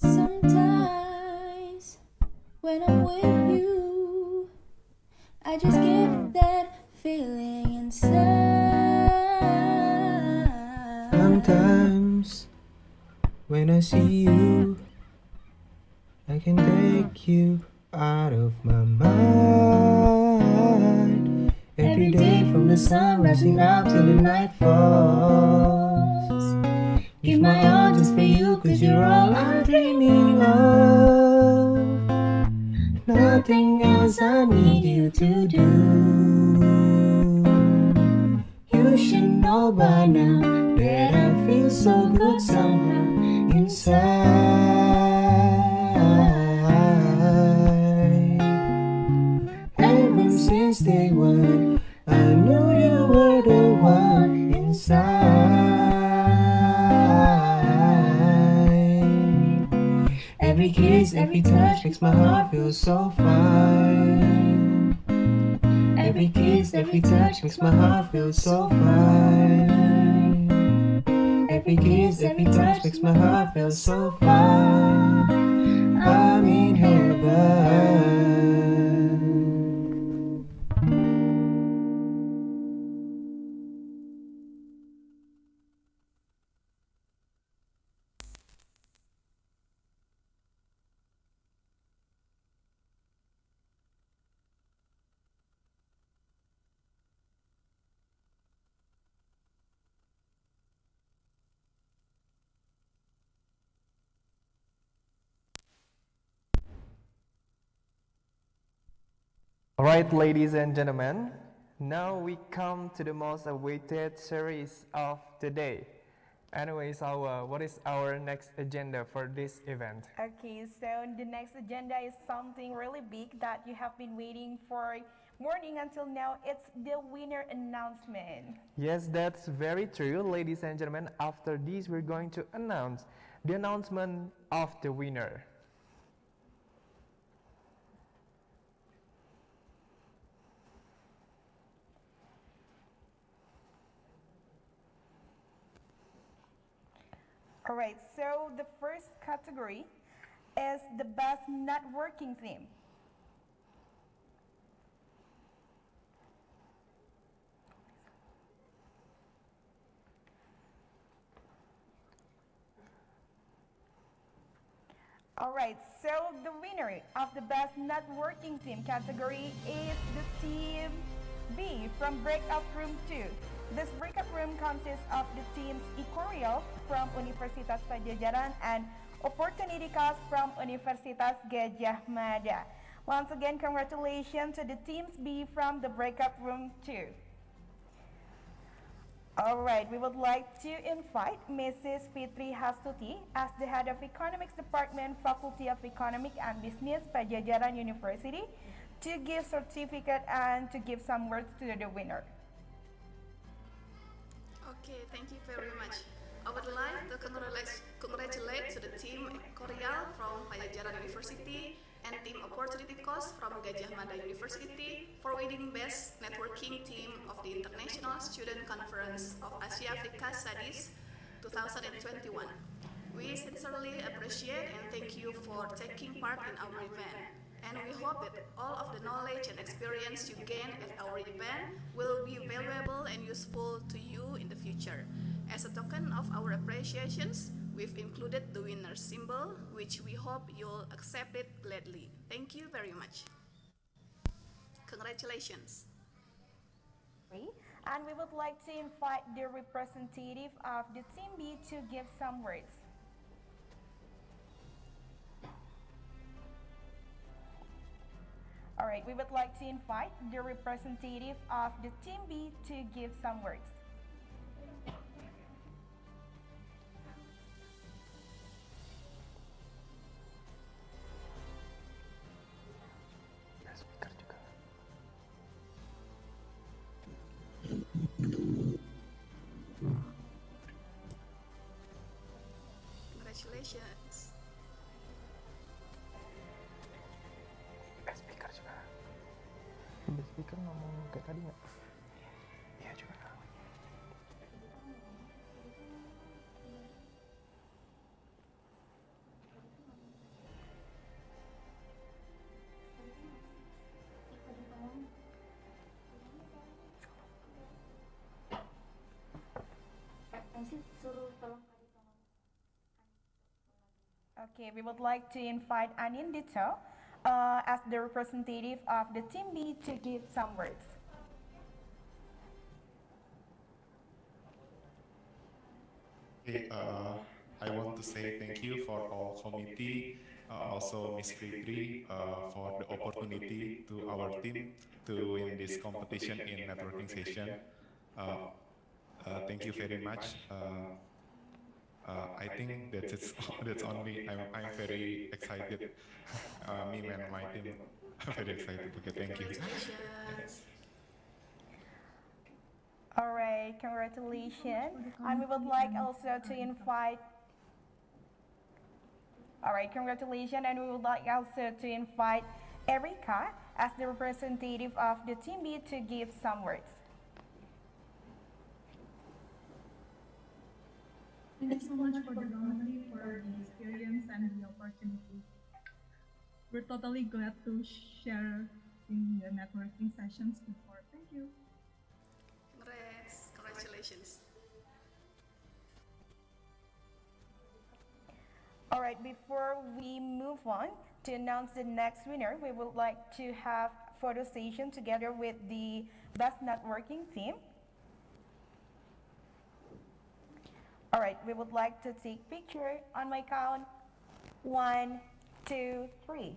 Sometimes when I'm with you, I just get that feeling inside. Sometimes when I see you, I can take you out of my mind. Every day from the sun rising up till the night falls. Give my all just for you, 'cause you're all I'm dreaming of. Nothing else I need you to do. You should know by now that I feel so good somehow inside. Ever since day one, I knew you were the one inside. Every kiss, every touch makes my heart feel so fine. Every kiss, every touch makes my heart feel so fine. Every kiss, every touch makes my heart feel so fine. I'm in heaven. Alright, ladies and gentlemen, now we come to the most awaited series of the day. Anyways, what is our next agenda for this event? Okay, so the next agenda is something really big that you have been waiting for morning until now. It's the winner announcement. Yes, that's very true, ladies and gentlemen. After this, we're going to announce the announcement of the winner. All right, so the first category is the best networking theme. All right, so the winner of the best networking team category is the team B from Breakout Room 2. This breakout room consists of the teams Ikoreal from Universitas Padjadjaran and Opportunity Cost from Universitas Gadjah Mada. Once again, congratulations to the teams B from the Breakout Room 2. Alright, we would like to invite Mrs. Fitri Hastuti as the head of Economics Department, Faculty of Economic and Business, Padjadjaran University, to give certificate and to give some words to the winner. Okay, thank you very much. I would like to congratulate to the team Korea from Padjadjaran University and team Opportunity Cost from Gadjah Mada University for winning Best Networking Team of the International Student Conference of Asia Africa Studies 2021. We sincerely appreciate and thank you for taking part in our event. And we hope that all of the knowledge and experience you gain at our event will be valuable and useful to you in the future. As a token of our appreciations, we've included the winner symbol, which we hope you'll accept it gladly. Thank you very much. Congratulations. And we would like to invite the representative of the Team B to give some words. All right, we would like to invite the representative of the Team B to give some words. Congratulations. Speaker juga. Speaker ngomong kayak tadi nggak? Iya juga. Okay, we would like to invite Anin Dito as the representative of the Team B to give some words. Okay, I want to say thank you for all committee, also Ms. Fitri for the opportunity to our team to win this competition in networking session. Thank you very much. I think that's only. I'm very excited. Me and my team are very excited. Okay, thank you. All right, congratulations. And we would like also to invite. All right, congratulations. And we would like also to invite Erica as the representative of the Team B to give some words. Thank you so much for the Dominic for the experience and the opportunity. We're totally glad to share in the networking sessions before. Thank you. Congratulations. All right, before we move on to announce the next winner, we would like to have photo session together with the best networking team. All right, we would like to take picture on my count. 1, 2, 3.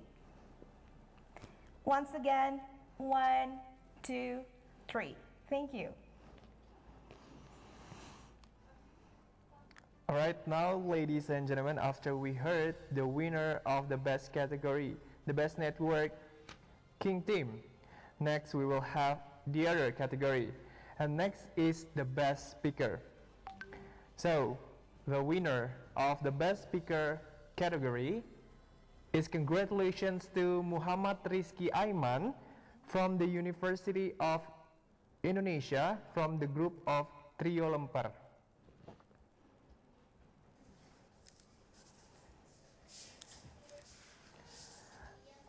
Once again, 1, 2, 3. Thank you. All right, now, ladies and gentlemen, after we heard the winner of the best category, the best network king team, next we will have the other category, and next is the best speaker. So, the winner of the best speaker category is congratulations to Muhammad Rizky Aiman from the University of Indonesia from the group of Trio Lemper.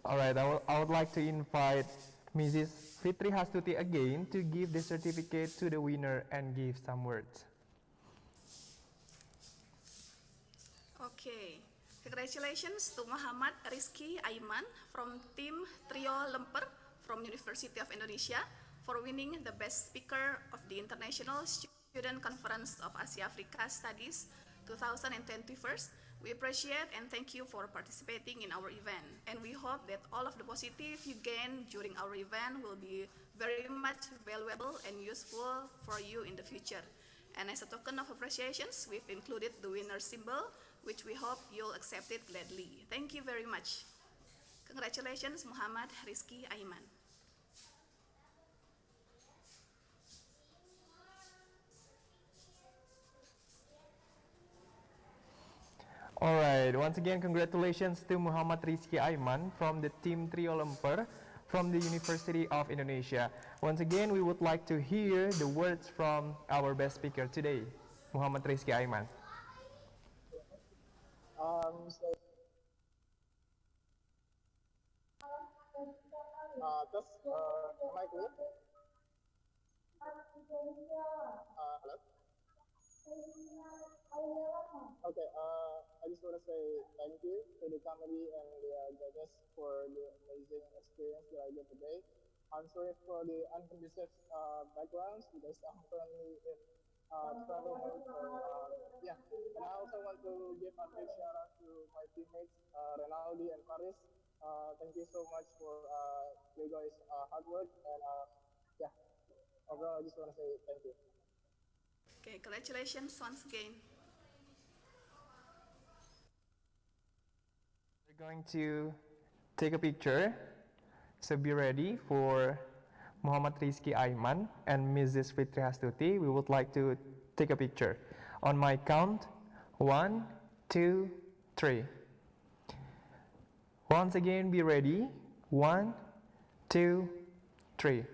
All right, I would like to invite Mrs. Fitri Hastuti again to give the certificate to the winner and give some words. Okay, congratulations to Muhammad Rizky Aiman from Team Trio Lemper from University of Indonesia for winning the Best Speaker of the International Student Conference of Asia Africa Studies 2021. We appreciate and thank you for participating in our event, and we hope that all of the positive you gain during our event will be very much valuable and useful for you in the future. And as a token of appreciation, we've included the winner symbol, which we hope you'll accept it gladly. Thank you very much. Congratulations, Muhammad Rizky Aiman. All right, once again, congratulations to Muhammad Rizky Aiman from the Team Trio Lemper from the University of Indonesia. Once again, we would like to hear the words from our best speaker today, Muhammad Rizky Aiman. Am I clear? Hello? Okay, I just want to say thank you to the committee and the judges for the amazing experience that I get today. I'm sorry for the unconducive backgrounds because I'm currently in travel mode. So, yeah, and I also want to give a big shout out to my teammates, Renaldi and Paris. Thank you so much for you guys' hard work. And yeah, overall, I just want to say thank you. Okay, congratulations once again. We're going to take a picture, so be ready for Muhammad Rizky Aiman and Mrs. Fitri Hastuti. We would like to take a picture. On my count, 1, 2, 3. Once again, be ready. 1, 2, 3.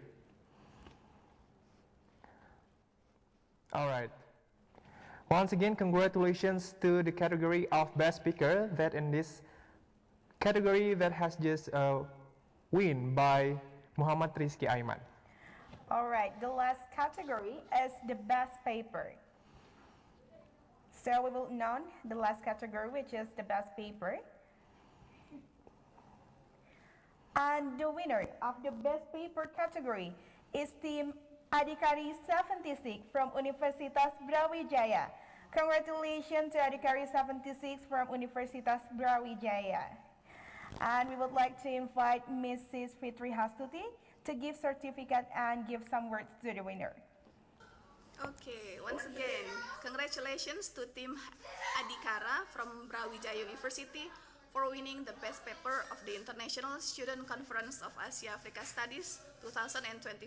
All right. Once again, congratulations to the category of Best Speaker that in this category that has just win by Muhammad Rizky Aiman. All right, the last category is the Best Paper. So we will know the last category, which is the Best Paper. And the winner of the Best Paper category is Team Adhikari 76 from Universitas Brawijaya. Congratulations to Adhikari 76 from Universitas Brawijaya. And we would like to invite Mrs. Fitri Hastuti to give certificate and give some words to the winner. Okay, once again, congratulations to Team Adhikara from Brawijaya University for winning the Best Paper of the International Student Conference of Asia Africa Studies 2021.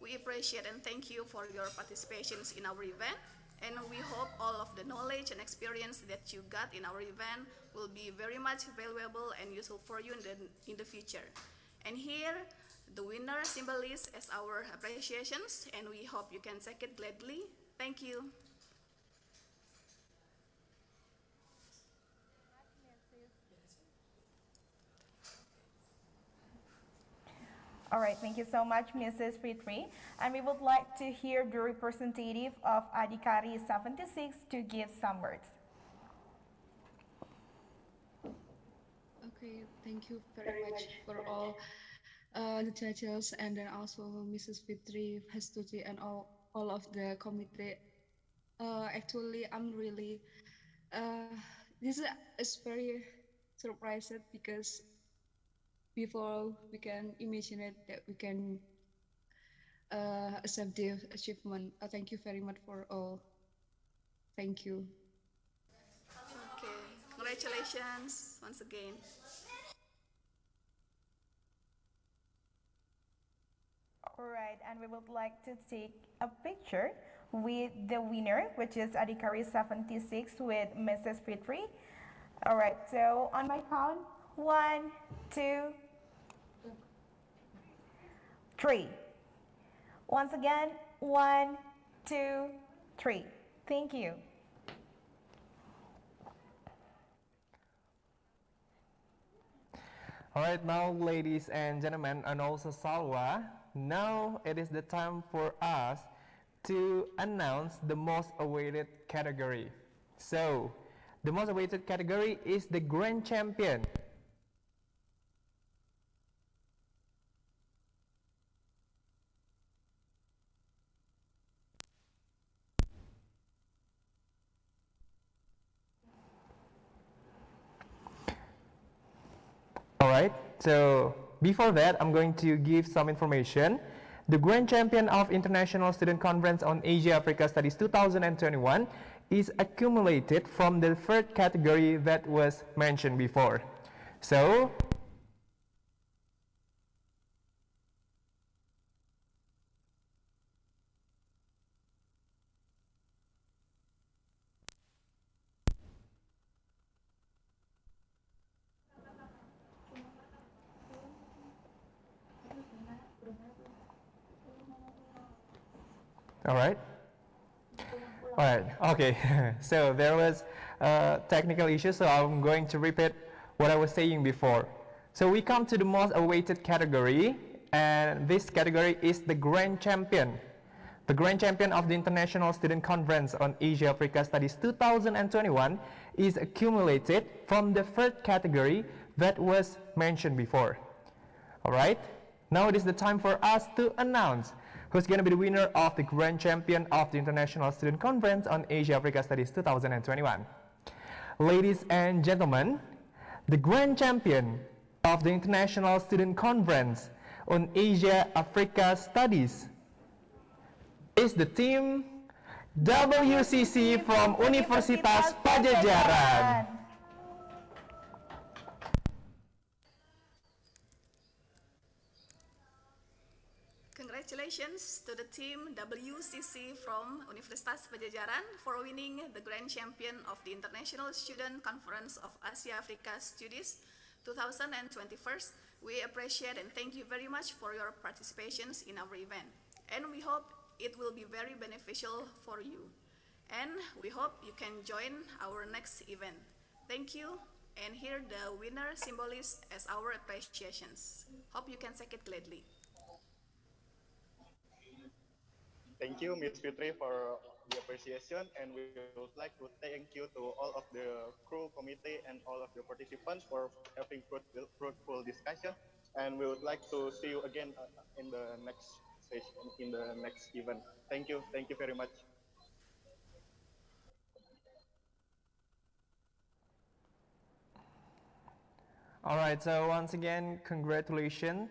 We appreciate and thank you for your participations in our event, and we hope all of the knowledge and experience that you got in our event will be very much valuable and useful for you in the future. And here, the winner symbol is as our appreciations, and we hope you can take it gladly. Thank you. All right, thank you so much, Mrs. Fitri. And we would like to hear the representative of Adhikari 76 to give some words. Okay, thank you very much for all the judges and then also Mrs. Fitri Hastuti and all of the committee. Actually, I'm really this is very surprised because before we can imagine it that we can accept the achievement. Thank you very much for all. Thank you. Okay, congratulations once again. All right, and we would like to take a picture with the winner, which is Adhikari 76 with Mrs. Fitri. All right, so on my count, 1, 2, 3. Once again, 1, 2, 3. Thank you. Alright, now ladies and gentlemen, and also Salwa, now it is the time for us to announce the most awaited category. So, the most awaited category is the Grand Champion. Alright, so before that, I'm going to give some information. The Grand Champion of International Student Conference on Asia-Africa Studies 2021 is accumulated from the third category that was mentioned before. So, alright. Alright, okay. So there was a technical issue, so I'm going to repeat what I was saying before. So we come to the most awaited category, and this category is the Grand Champion. The Grand Champion of the International Student Conference on Asia-Africa Studies 2021 is accumulated from the third category that was mentioned before. Alright, now it is the time for us to announce who's going to be the winner of the Grand Champion of the International Student Conference on Asia-Africa Studies 2021. Ladies and gentlemen, the Grand Champion of the International Student Conference on Asia-Africa Studies is the team WCC from Universitas Pajajaran. Congratulations to the team WCC from Universitas Pajajaran for winning the Grand Champion of the International Student Conference of Asia-Africa Studies 2021. We appreciate and thank you very much for your participations in our event. And we hope it will be very beneficial for you. And we hope you can join our next event. Thank you. And here the winner symbolized as our appreciations. Hope you can take it gladly. Thank you, Ms. Fitri, for the appreciation, and we would like to thank you to all of the crew, committee, and all of the participants for having fruitful discussion. And we would like to see you again in the next session, in the next event. Thank you very much. All right, so once again, congratulations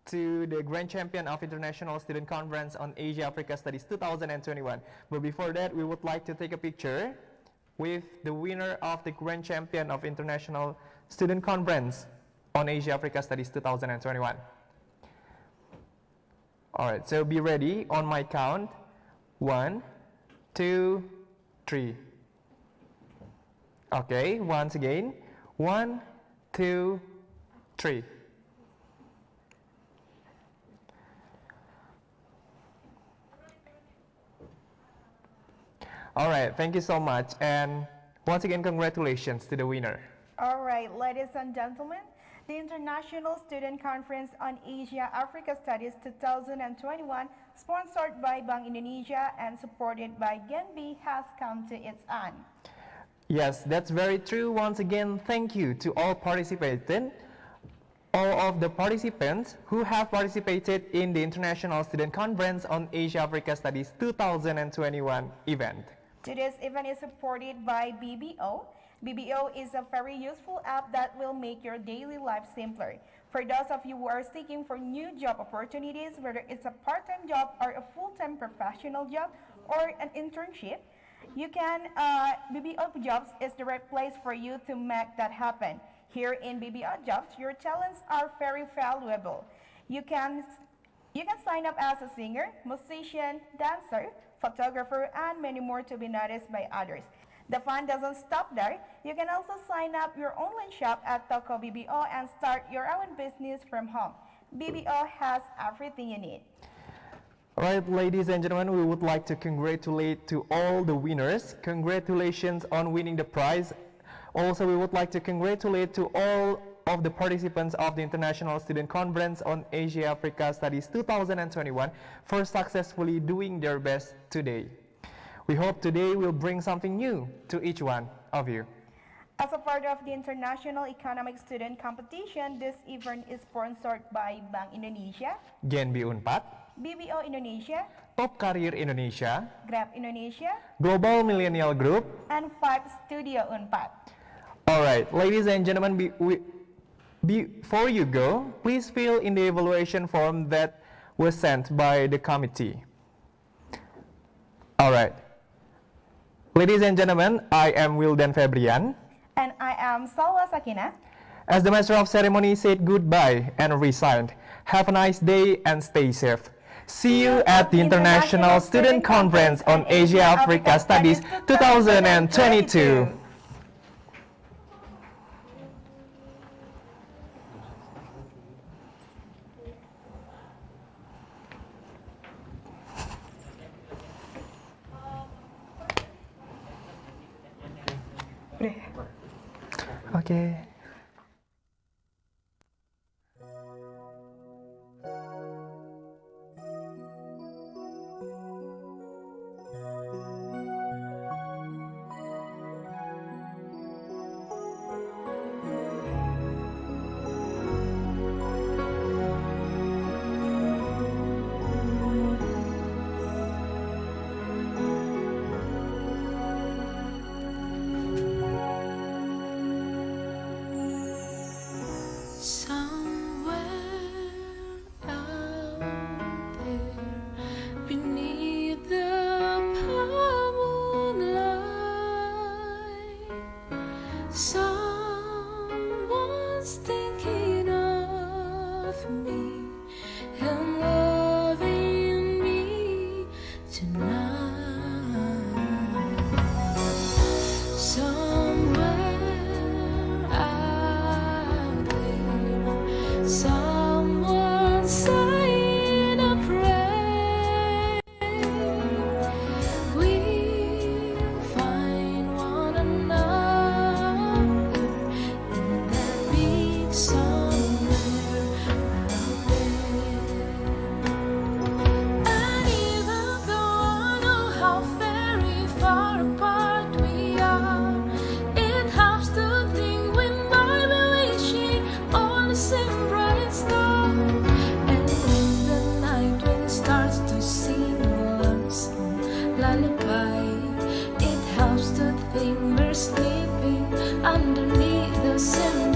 to the Grand Champion of International Student Conference on Asia-Africa Studies 2021. But before that, we would like to take a picture with the winner of the Grand Champion of International Student Conference on Asia-Africa Studies 2021. All right, so be ready on my count. 1, 2, 3. Okay, once again. 1, 2, 3. All right, thank you so much. And once again, congratulations to the winner. All right, ladies and gentlemen, the International Student Conference on Asia-Africa Studies 2021, sponsored by Bank Indonesia and supported by Genbi, has come to its end. Yes, that's very true. Once again, thank you to all of the participants who have participated in the International Student Conference on Asia-Africa Studies 2021 event. Today's event is supported by BBO. BBO is a very useful app that will make your daily life simpler. For those of you who are seeking for new job opportunities, whether it's a part-time job or a full-time professional job or an internship, you can, BBO Jobs is the right place for you to make that happen. Here in BBO Jobs, your talents are very valuable. You can sign up as a singer, musician, dancer, photographer, and many more to be noticed by others. The fun doesn't stop there. You can also sign up your online shop at Toko BBO and start your own business from home. BBO has everything you need. All right, ladies and gentlemen, we would like to congratulate to all the winners. Congratulations on winning the prize. Also, we would like to congratulate to all of the participants of the International Student Conference on Asia-Africa Studies 2021 for successfully doing their best today. We hope today will bring something new to each one of you. As a part of the International Economic Student Competition, this event is sponsored by Bank Indonesia, Genbi Unpad, BBO Indonesia, Top Career Indonesia, Grab Indonesia, Global Millennial Group, and 5 Studio Unpad. Alright, ladies and gentlemen, before you go, please fill in the evaluation form that was sent by the committee. Alright. Ladies and gentlemen, I am Wildan Febrian. And I am Salwa Sakina. As the Master of Ceremony said goodbye and resigned, have a nice day and stay safe. See you at the International Student Conference on Asia-Africa Studies 2022. Okay. Someone's thinking of me and loving me tonight. Somewhere out there, someone's saying a prayer. We'll find one another in that big somewhere out there. And even though I know how very far apart we are, it helps to think we might be wishing on the same bright star. And when the night wind starts to sing a lonesome lullaby, it helps to think we're sleeping underneath the same